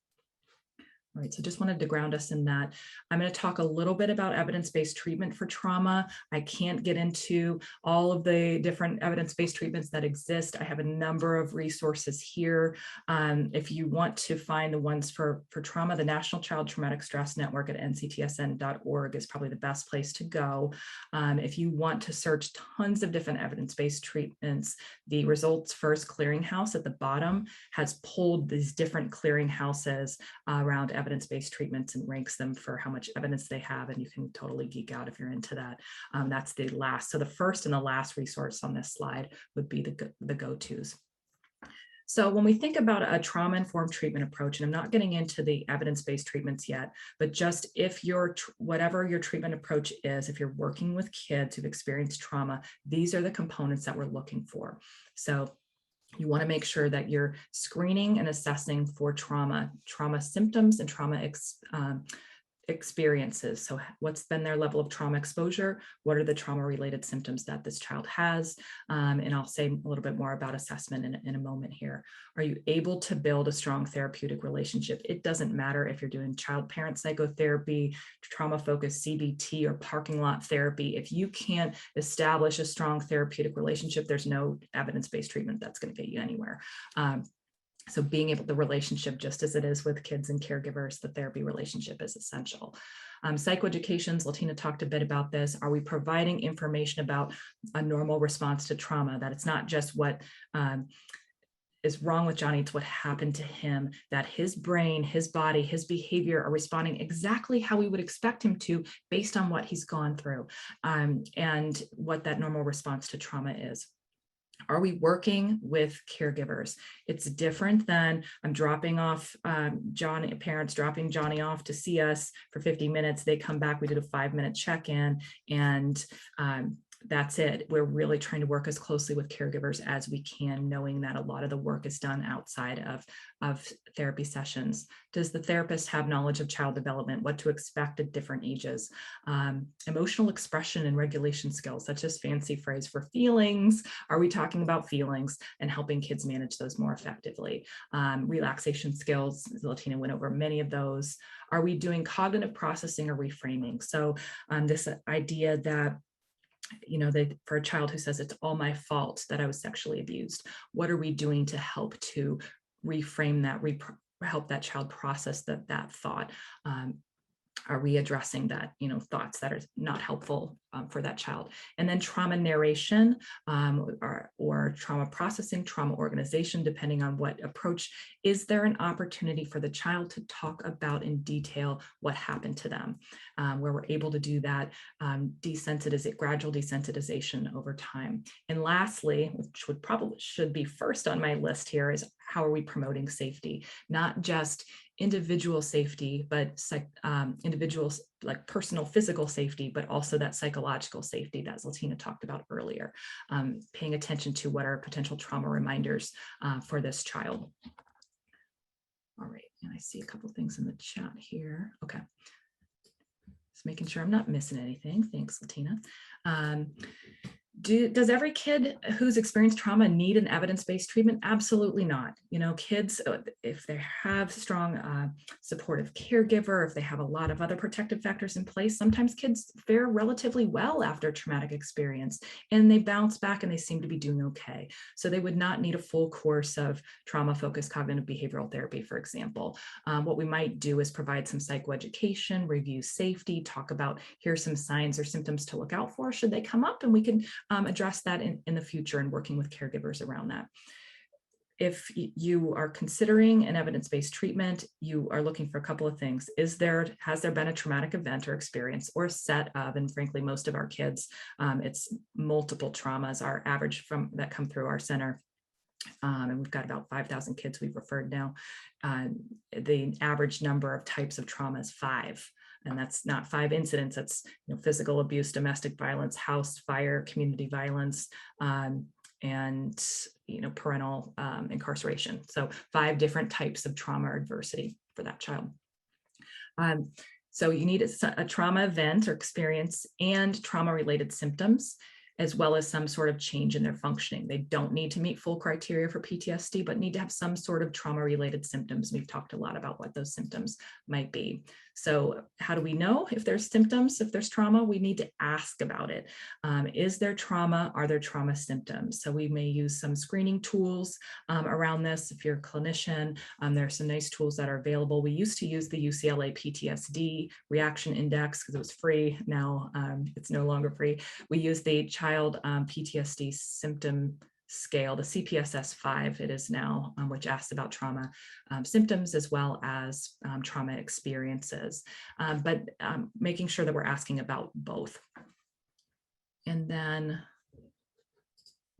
All right, so just wanted to ground us in that. I'm going to talk a little bit about evidence-based treatment for trauma. I can't get into all of the different evidence-based treatments that exist. I have a number of resources here. If you want to find the ones for trauma, the National Child Traumatic Stress Network at nctsn.org is probably the best place to go. If you want to search tons of different evidence-based treatments, the Results First Clearinghouse at the bottom has pulled these different clearinghouses around evidence-based treatments and ranks them for how much evidence they have, and you can totally geek out if you're into that. That's the last. So the first and the last resource on this slide would be the go-tos. So when we think about a trauma-informed treatment approach, and I'm not getting into the evidence-based treatments yet, but just if whatever your treatment approach is, if you're working with kids who've experienced trauma, these are the components that we're looking for. So you want to make sure that you're screening and assessing for trauma symptoms and trauma experiences. So what's been their level of trauma exposure? What are the trauma-related symptoms that this child has? And I'll say a little bit more about assessment in a moment here. Are you able to build a strong therapeutic relationship? It doesn't matter if you're doing child-parent psychotherapy, trauma-focused CBT, or parking lot therapy. If you can't establish a strong therapeutic relationship, there's no evidence-based treatment that's going to get you anywhere. So being able, the relationship, just as it is with kids and caregivers, the therapy relationship is essential. Psychoeducations, Latina talked a bit about this. Are we providing information about a normal response to trauma? That it's not just what is wrong with Johnny, it's what happened to him, that his brain, his body, his behavior are responding exactly how we would expect him to based on what he's gone through, and what that normal response to trauma is. Are we working with caregivers? It's different than I'm dropping off parents dropping Johnny off to see us for 50 minutes. They come back, we did a 5-minute check-in, and that's it. We're really trying to work as closely with caregivers as we can, knowing that a lot of the work is done outside of therapy sessions. Does the therapist have knowledge of child development, what to expect at different ages? Emotional expression and regulation skills, such as fancy phrase for feelings. Are we talking about feelings and helping kids manage those more effectively? Relaxation skills, Latina went over many of those. Are we doing cognitive processing or reframing? So this idea that, you know, that for a child who says it's all my fault that I was sexually abused, what are we doing to help to reframe that, help that child process that thought? Are we addressing that, you know, thoughts that are not helpful for that child? And then trauma narration, or trauma processing, trauma organization, depending on what approach. Is there an opportunity for the child to talk about in detail what happened to them, where we're able to do that gradual desensitization over time? And lastly, which should be first on my list here, is how are we promoting safety? Not just individual safety, but individuals like personal physical safety, but also that psychological safety that Latina talked about earlier, paying attention to what are potential trauma reminders for this child. All right, and I see a couple things in the chat here. Okay, just making sure I'm not missing anything. Thanks, Latina. Does every kid who's experienced trauma need an evidence-based treatment? Absolutely not. You know, kids, if they have strong supportive caregiver, if they have a lot of other protective factors in place, sometimes kids fare relatively well after a traumatic experience and they bounce back and they seem to be doing okay. So they would not need a full course of trauma-focused cognitive behavioral therapy, for example. What we might do is provide some psychoeducation, review safety, talk about here's some signs or symptoms to look out for should they come up, and we can address that in the future and working with caregivers around that. If you are considering an evidence-based treatment, you are looking for a couple of things. Has there been a traumatic event or experience, or a set of, and frankly, most of our kids, it's multiple traumas, our average that come through our center. And we've got about 5,000 kids we've referred now. The average number of types of trauma is 5. And that's not 5 incidents, that's, you know, physical abuse, domestic violence, house fire, community violence, and, you know, parental incarceration. So 5 different types of trauma or adversity for that child. So you need a trauma event or experience and trauma-related symptoms, as well as some sort of change in their functioning. They don't need to meet full criteria for PTSD, but need to have some sort of trauma-related symptoms. We've talked a lot about what those symptoms might be. So how do we know if there's symptoms, if there's trauma? We need to ask about it. Is there trauma? Are there trauma symptoms? So we may use some screening tools around this. If you're a clinician, there are some nice tools that are available. We used to use the UCLA PTSD Reaction Index because it was free. Now it's no longer free. We use the Child PTSD Symptom Scale, the CPSS-5 it is now, which asks about trauma symptoms as well as trauma experiences, but making sure that we're asking about both. And then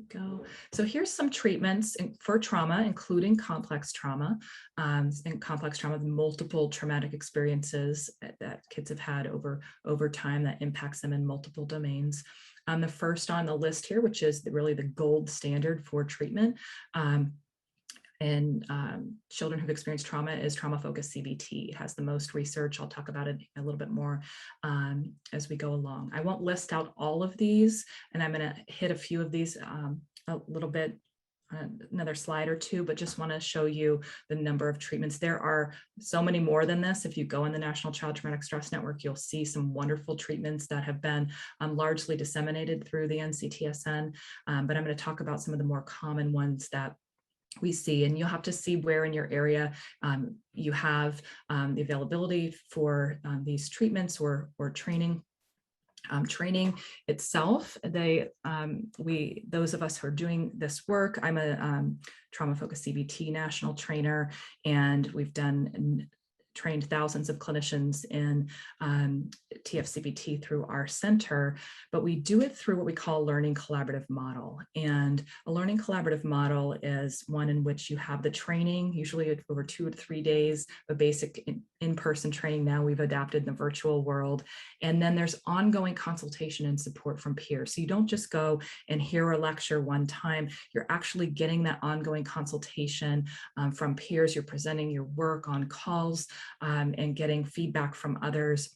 go. So here's some treatments for trauma, including complex trauma, and complex trauma, multiple traumatic experiences that kids have had over time that impacts them in multiple domains. The first on the list here, which is really the gold standard for treatment, in children who've experienced trauma is Trauma Focused CBT. It has the most research. I'll talk about it a little bit more as we go along. I won't list out all of these, and I'm going to hit a few of these a little bit, another slide or two, but just want to show you the number of treatments. There are so many more than this. If you go in the National Child Traumatic Stress Network, you'll see some wonderful treatments that have been largely disseminated through the NCTSN, but I'm going to talk about some of the more common ones that we see, and you'll have to see where in your area you have the availability for these treatments or training. Training itself, those of us who are doing this work, I'm a Trauma Focused CBT national trainer, and we've trained thousands of clinicians in TFCBT through our center, but we do it through what we call a learning collaborative model. And a learning collaborative model is one in which you have the training, usually over 2 to 3 days, a basic in-person training. Now we've adapted in the virtual world. And then there's ongoing consultation and support from peers. So you don't just go and hear a lecture one time, you're actually getting that ongoing consultation from peers. You're presenting your work on calls and getting feedback from others.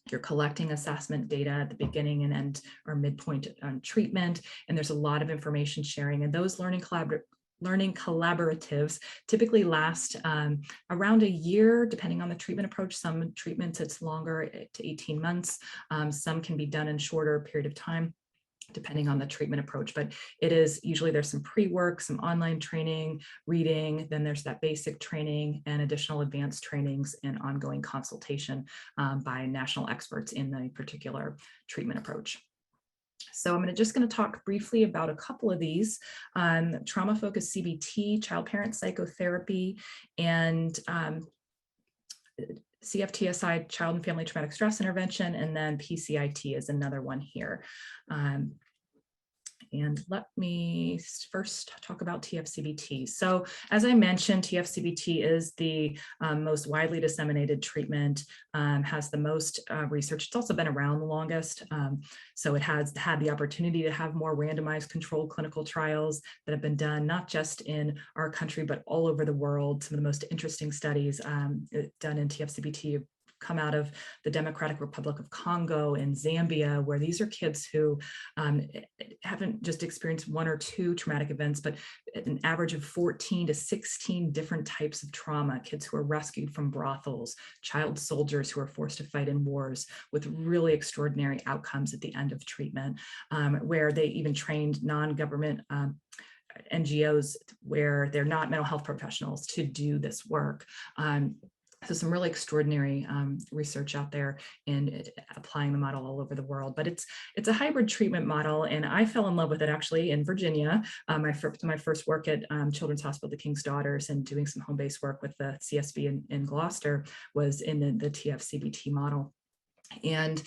You're collecting assessment data at the beginning and end or midpoint on treatment. And there's a lot of information sharing. And those learning collaboratives typically last around a year, depending on the treatment approach. Some treatments, it's longer, to 18 months. Some can be done in shorter period of time, depending on the treatment approach, but it is usually there's some pre-work, some online training, reading, then there's that basic training and additional advanced trainings and ongoing consultation by national experts in the particular treatment approach. So I'm just going to talk briefly about a couple of these, Trauma Focused CBT, child parent psychotherapy, and CFTSI, Child and Family Traumatic Stress Intervention, and then PCIT is another one here. And let me first talk about TFCBT. So as I mentioned, TFCBT is the most widely disseminated treatment, has the most research. It's also been around the longest. So it has had the opportunity to have more randomized controlled clinical trials that have been done, not just in our country, but all over the world. Some of the most interesting studies done in TFCBT come out of the Democratic Republic of Congo and Zambia, where these are kids who haven't just experienced 1 or 2 traumatic events, but an average of 14 to 16 different types of trauma, kids who are rescued from brothels, child soldiers who are forced to fight in wars with really extraordinary outcomes at the end of treatment, where they even trained non-government NGOs where they're not mental health professionals to do this work. So some really extraordinary research out there in applying the model all over the world, but it's a hybrid treatment model, and I fell in love with it actually in Virginia. My first work at Children's Hospital The King's Daughters and doing some home-based work with the CSB in Gloucester was in the TFCBT model. And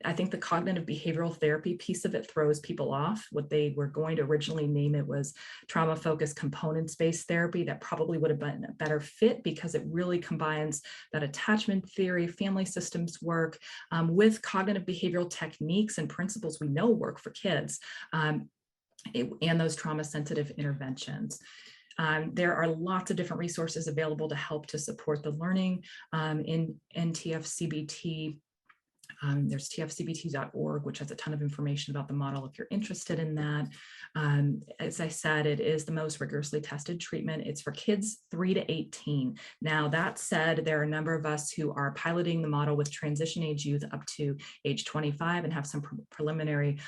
I think the cognitive behavioral therapy piece of it throws people off. What they were going to originally name it was trauma-focused components-based therapy. That probably would have been a better fit because it really combines that attachment theory, family systems work with cognitive behavioral techniques and principles we know work for kids and those trauma-sensitive interventions. There are lots of different resources available to help to support the learning in TFCBT. There's tfcbt.org, which has a ton of information about the model if you're interested in that. As I said, it is the most rigorously tested treatment. It's for kids 3 to 18. Now, that said, there are a number of us who are piloting the model with transition age youth up to age 25 and have some preliminary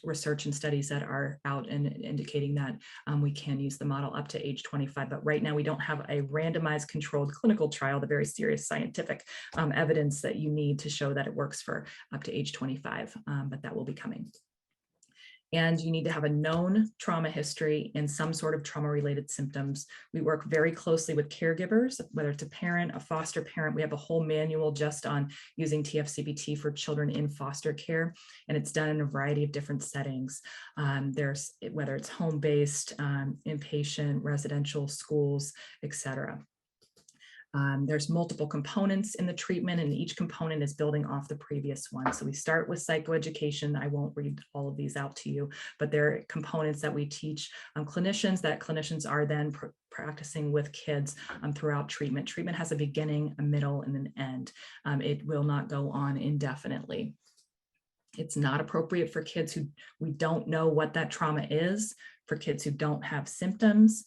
research and studies that are out and indicating that we can use the model up to age 25. But right now, we don't have a randomized controlled clinical trial, the very serious scientific evidence that you need to show that it works for up to age 25, but that will be coming. And you need to have a known trauma history and some sort of trauma-related symptoms. We work very closely with caregivers, whether it's a parent, a foster parent. We have a whole manual just on using TFCBT for children in foster care, and it's done in a variety of different settings. There's whether it's home-based, inpatient, residential, schools, etc. There's multiple components in the treatment, and each component is building off the previous one. So we start with psychoeducation. I won't read all of these out to you, but there are components that we teach clinicians that clinicians are then practicing with kids throughout treatment. Treatment has a beginning, a middle, and an end. It will not go on indefinitely. It's not appropriate for kids who we don't know what that trauma is, for kids who don't have symptoms,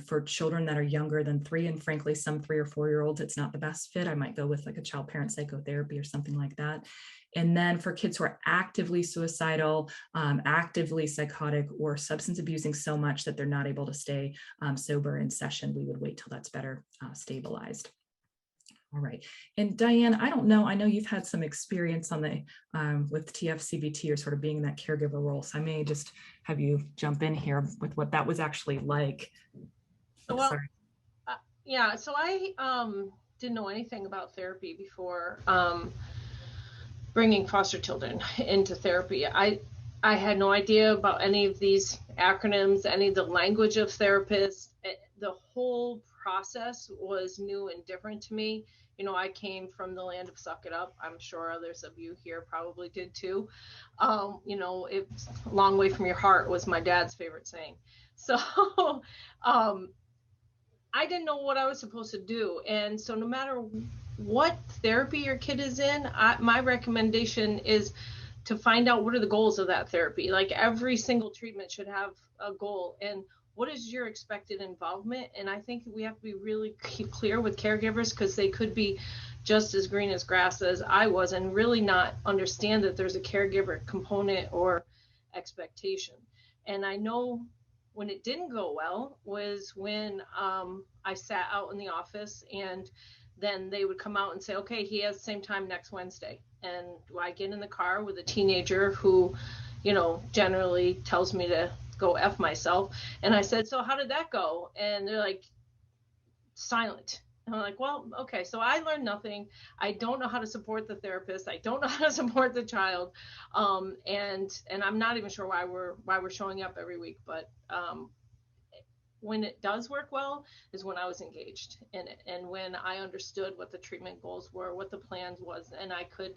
for children that are younger than 3, and frankly, some 3 or 4-year-olds, it's not the best fit. I might go with like a child parent psychotherapy or something like that. And then for kids who are actively suicidal, actively psychotic, or substance abusing so much that they're not able to stay sober in session, we would wait till that's better stabilized. All right. And Diane, I don't know, I know you've had some experience on the with TFCBT, or sort of being in that caregiver role. So I may just have you jump in here with what that was actually like. Well, yeah, so I didn't know anything about therapy before bringing foster children into therapy. I had no idea about any of these acronyms, any of the language of therapists. The whole process was new and different to me. You know, I came from the land of suck it up. I'm sure others of you here probably did too. You know, it's a long way from your heart was my dad's favorite saying. So I didn't know what I was supposed to do. And so no matter what therapy your kid is in, my recommendation is to find out what are the goals of that therapy. Like every single treatment should have a goal, and what is your expected involvement? And I think we have to be really clear with caregivers, because they could be just as green as grass as I was and really not understand that there's a caregiver component or expectation. And I know when it didn't go well was when I sat out in the office, and then they would come out and say, okay, he has the same time next Wednesday. And I get in the car with a teenager who, you know, generally tells me to go F myself. And I said, so how did that go? And they're like, silent. And I'm like, well, okay. So I learned nothing. I don't know how to support the therapist. I don't know how to support the child. And I'm not even sure why we're showing up every week. But when it does work well is when I was engaged in it, and when I understood what the treatment goals were, what the plans was, and I could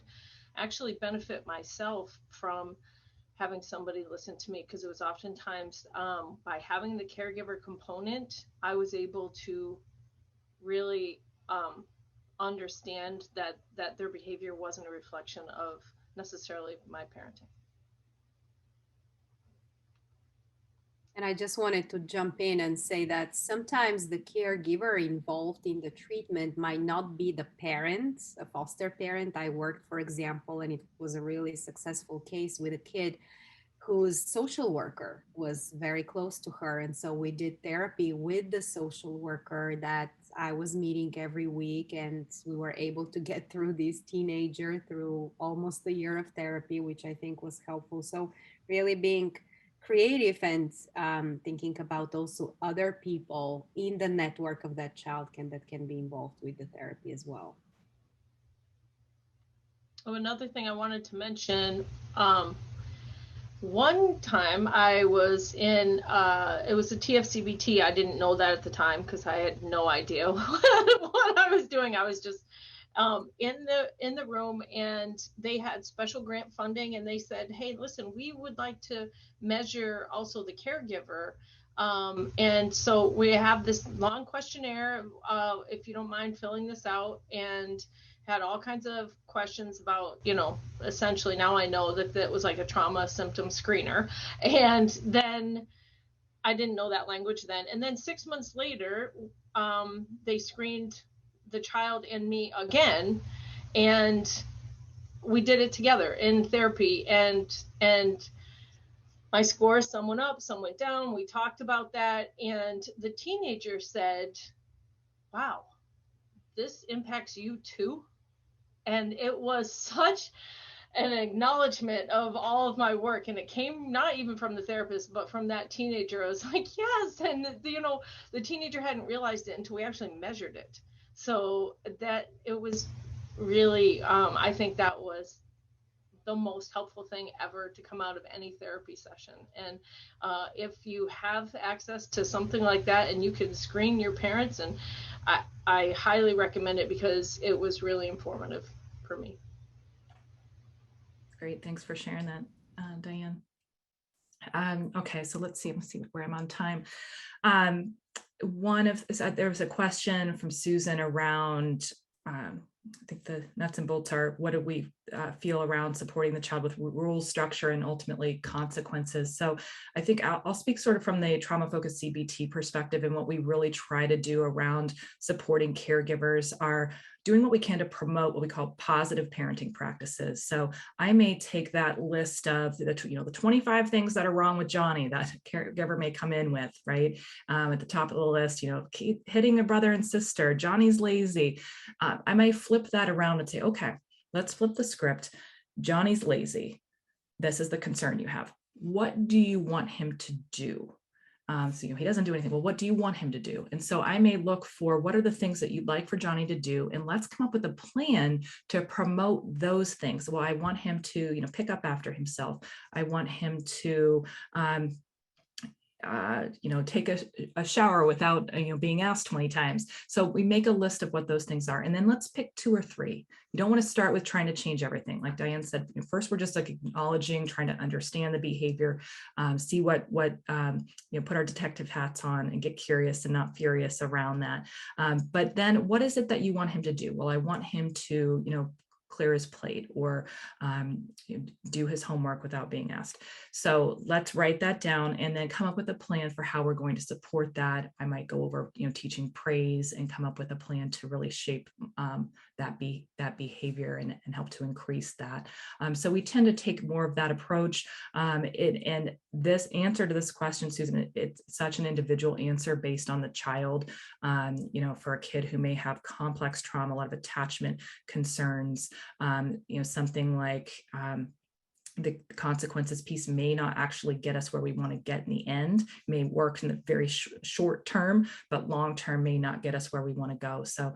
actually benefit myself from having somebody listen to me, because it was oftentimes by having the caregiver component, I was able to really understand that their behavior wasn't a reflection of necessarily my parenting. And I just wanted to jump in and say that sometimes the caregiver involved in the treatment might not be the parent, a foster parent. I worked, for example, and it was a really successful case with a kid whose social worker was very close to her. And so we did therapy with the social worker that I was meeting every week. And we were able to get through this teenager through almost a year of therapy, which I think was helpful. So really being creative and thinking about also other people in the network of that child that can be involved with the therapy as well. Oh, another thing I wanted to mention, one time I was in, it was a TFCBT. I didn't know that at the time because I had no idea what I was doing. I was just in the room, and they had special grant funding, and they said, hey, listen, we would like to measure also the caregiver. And so we have this long questionnaire, if you don't mind filling this out, and had all kinds of questions about, you know, essentially now I know that it was like a trauma symptom screener. And then I didn't know that language then. And then 6 months later, they screened the child and me again, and we did it together in therapy. And my score, some went up, some went down. We talked about that. And the teenager said, wow, this impacts you too. And it was such an acknowledgement of all of my work. And it came not even from the therapist, but from that teenager. I was like, yes. And, you know, the teenager hadn't realized it until we actually measured it. So that it was really, I think that was the most helpful thing ever to come out of any therapy session. And if you have access to something like that and you can screen your parents, and I highly recommend it because it was really informative for me. Great. Thanks for sharing that, Diane. Okay, so let's see where I'm on time. There was a question from Susan around, I think the nuts and bolts are, what do we feel around supporting the child with rules, structure, and ultimately consequences? So I think I'll speak sort of from the trauma-focused CBT perspective, and what we really try to do around supporting caregivers are doing what we can to promote what we call positive parenting practices. So I may take that list of the 25 things that are wrong with Johnny that a caregiver may come in with, right? At the top of the list, keep hitting their brother and sister, Johnny's lazy. I might flip that around and say, okay, let's flip the script. Johnny's lazy. This is the concern you have. What do you want him to do? So he doesn't do anything. Well, what do you want him to do? And so I may look for what are the things that you'd like for Johnny to do, and let's come up with a plan to promote those things. Well, I want him to, pick up after himself. I want him to, take a shower without, being asked 20 times. So we make a list of what those things are, and then let's pick 2 or 3. You don't want to start with trying to change everything. Like Diane said, first we're just like acknowledging, trying to understand the behavior, see what put our detective hats on and get curious and not furious around that. But then what is it that you want him to do? Well, I want him to, clear his plate or do his homework without being asked. So let's write that down and then come up with a plan for how we're going to support that. I might go over, teaching praise and come up with a plan to really shape that behavior and help to increase that. So we tend to take more of that approach. And this answer to this question, Susan, it's such an individual answer based on the child. For a kid who may have complex trauma, a lot of attachment concerns, something like the consequences piece may not actually get us where we want to get in the end, may work in the very short term, but long term may not get us where we want to go. So,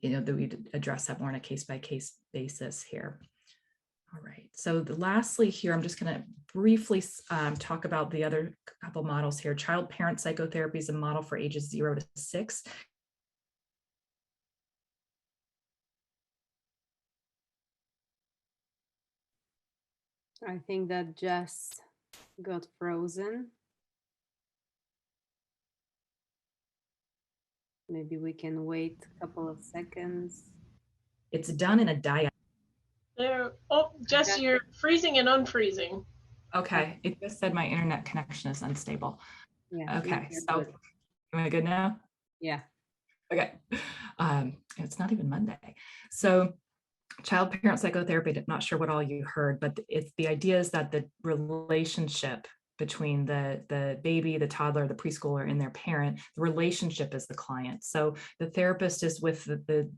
that we address that more on a case-by-case basis here. All right, so lastly here, I'm just going to briefly talk about the other couple models here. Child-parent psychotherapy is a model for ages 0 to 6. I think that Jess got frozen. Maybe we can wait a couple of seconds. It's done in a diagram. There. Oh, Jess, you're freezing and unfreezing. Okay, it just said my internet connection is unstable. Yeah. Okay, so am I good now? Yeah. Okay. It's not even Monday. So child-parent psychotherapy, I'm not sure what all you heard, but the idea is that the relationship between the baby, the toddler, the preschooler, and their parent, the relationship is the client. So the therapist is with the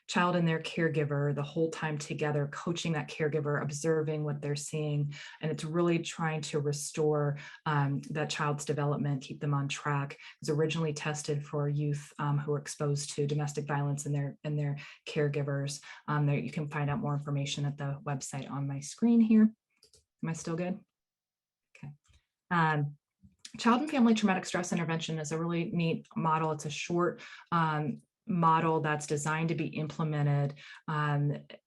child and their caregiver the whole time together, coaching that caregiver, observing what they're seeing, and it's really trying to restore that child's development, keep them on track. It was originally tested for youth who were exposed to domestic violence and their caregivers. There you can find out more information at the website on my screen here. Am I still good? Okay. Child and family traumatic stress intervention is a really neat model. It's a short model that's designed to be implemented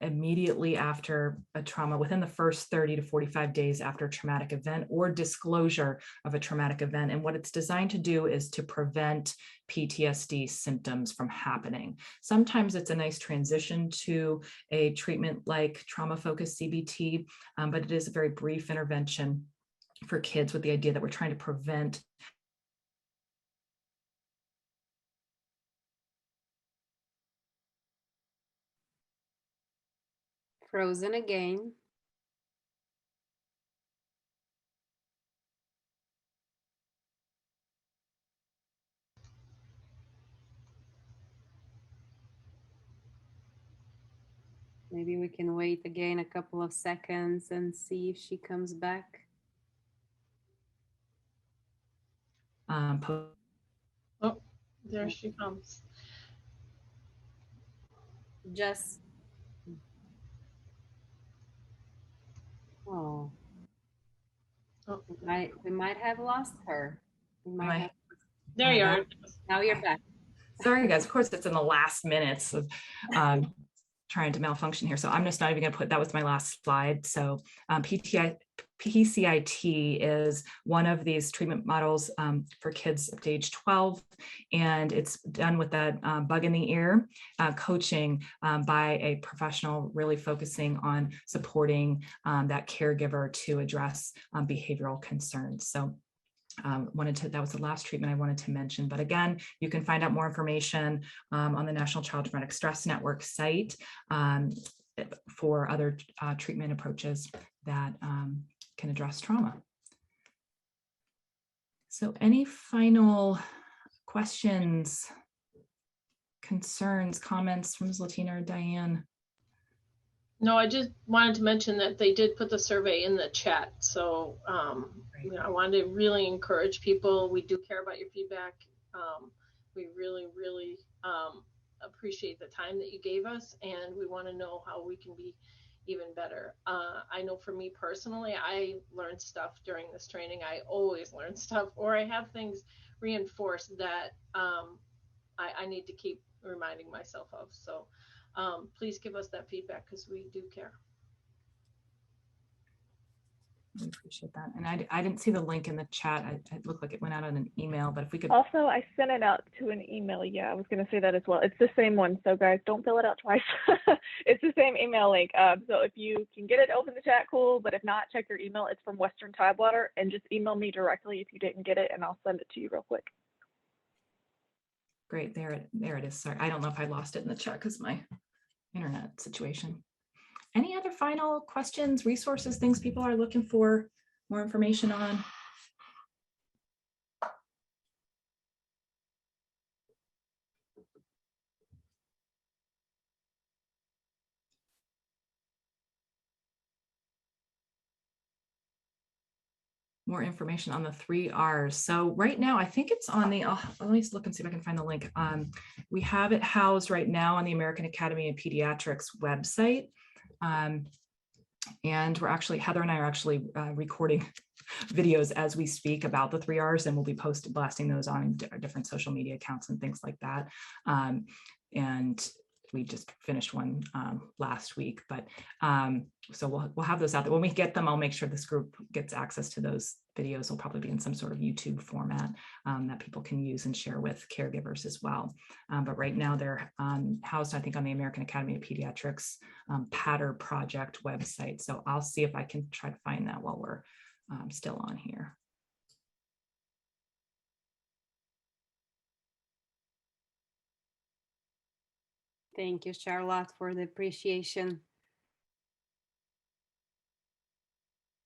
immediately after a trauma, within the first 30 to 45 days after a traumatic event or disclosure of a traumatic event. And what it's designed to do is to prevent PTSD symptoms from happening. Sometimes it's a nice transition to a treatment like trauma-focused CBT, but it is a very brief intervention for kids with the idea that we're trying to prevent Frozen again. Maybe we can wait again a couple of seconds and see if she comes back. Oh, there she comes. Just Oh, We might have lost her. We might have. there you are. Now you're back. Sorry, guys. Of course, it's in the last minutes of trying to malfunction here. So I'm just not even going to put that was my last slide. So PCIT is one of these treatment models for kids up to age 12, and it's done with that bug in the ear coaching by a professional, really focusing on supporting that caregiver to address behavioral concerns. So that was the last treatment I wanted to mention. But again, you can find out more information on the National Child Traumatic Stress Network site for other treatment approaches that can address trauma. So any final questions, concerns, comments from Ms. Latina or Diane? No, I just wanted to mention that they did put the survey in the chat. So you know, I wanted to really encourage people. We do care about your feedback. We really, really appreciate the time that you gave us, and we want to know how we can be even better. I know for me personally, I learned stuff during this training. I always learn stuff, or I have things reinforced that I need to keep reminding myself of. So please give us that feedback because we do care. I appreciate that. And I didn't see the link in the chat. It looked like it went out on an email, but if we could. Also, I sent it out to an email. Yeah, I was going to say that as well. It's the same one. So guys, don't fill it out twice. It's the same email link. So if you can get it, open the chat, cool. But if not, check your email. It's from Western Tidewater, and just email me directly if you didn't get it, and I'll send it to you real quick. Great, there it is. Sorry, I don't know if I lost it in the chat because my internet situation. Any other final questions, resources, things people are looking for more information on? More information on the 3 R's. So right now, I think it's on the, let me look and see if I can find the link. We have it housed right now on the American Academy of Pediatrics website. And we're actually, Heather and I are actually recording videos as we speak about the 3 R's, and we'll be blasting those on different social media accounts and things like that. And we just finished one last week, but so we'll have those out there. When we get them, I'll make sure this group gets access to those videos. They'll probably be in some sort of YouTube format that people can use and share with caregivers as well. But right now they're housed, I think, on the American Academy of Pediatrics PATTR project website. So I'll see if I can try to find that while we're still on here. Thank you, Charlotte, for the appreciation.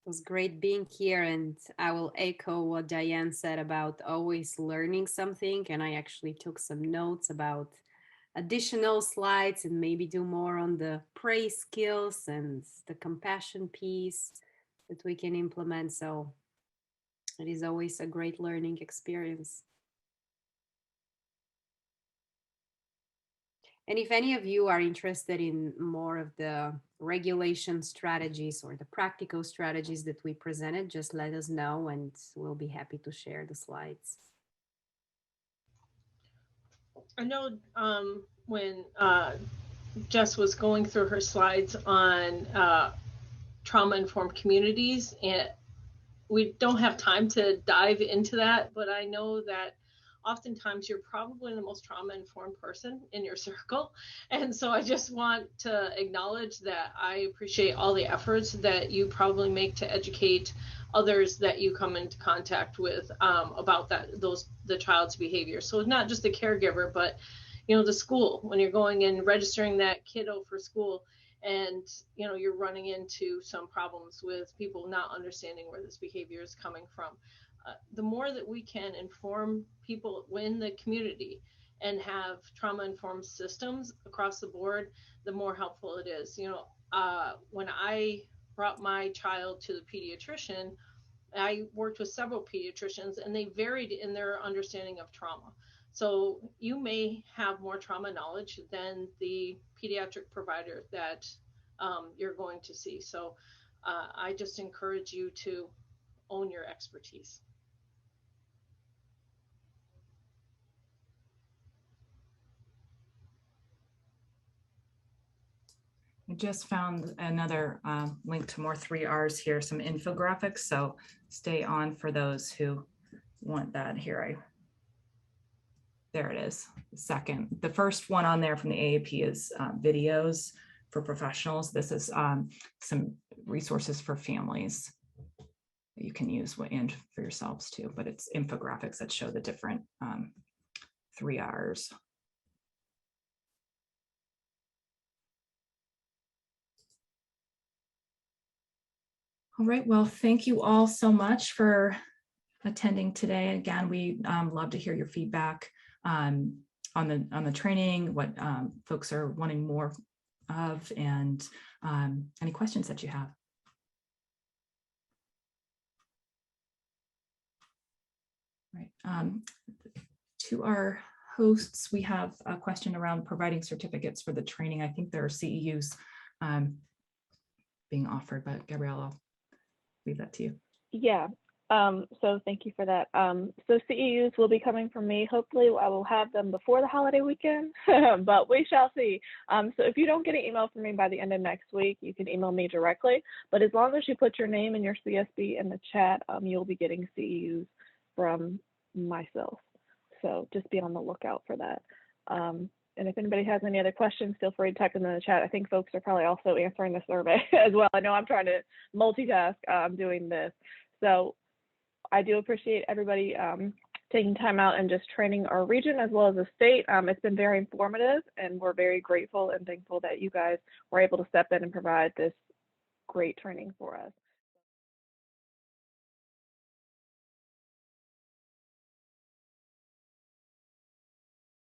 It was great being here, and I will echo what Diane said about always learning something. And I actually took some notes about additional slides and maybe do more on the praise skills and the compassion piece that we can implement. So it is always a great learning experience. And if any of you are interested in more of the regulation strategies or the practical strategies that we presented, just let us know and we'll be happy to share the slides. I know when Jess was going through her slides on trauma-informed communities, and we don't have time to dive into that, but I know that oftentimes you're probably the most trauma-informed person in your circle. And so I just want to acknowledge that I appreciate all the efforts that you probably make to educate others that you come into contact with about the child's behavior. So it's not just the caregiver, but the school, when you're going in registering that kiddo for school, and you're running into some problems with people not understanding where this behavior is coming from. The more that we can inform people in the community and have trauma-informed systems across the board, the more helpful it is. When I brought my child to the pediatrician, I worked with several pediatricians, and they varied in their understanding of trauma. So you may have more trauma knowledge than the pediatric provider that you're going to see. So I just encourage you to own your expertise. I just found another link to more 3Rs here, some infographics. So stay on for those who want that. Here, there it is. The first one on there from the AAP is videos for professionals. This is some resources for families that you can use and for yourselves too, but it's infographics that show the different 3Rs. All right, well, thank you all so much for attending today. Again, we love to hear your feedback on the training, what folks are wanting more of, and any questions that you have. Right. To our hosts, we have a question around providing certificates for the training. I think there are CEUs being offered, but Gabrielle, I'll leave that to you. Yeah. So thank you for that. So CEUs will be coming from me. Hopefully I will have them before the holiday weekend, but we shall see. So if you don't get an email from me by the end of next week, you can email me directly. But as long as you put your name and your CSB in the chat, you'll be getting CEUs from myself. So just be on the lookout for that. And if anybody has any other questions, feel free to type them in the chat. I think folks are probably also answering the survey as well. I know I'm trying to multitask doing this. So I do appreciate everybody taking time out and just training our region as well as the state. It's been very informative, and we're very grateful and thankful that you guys were able to step in and provide this great training for us.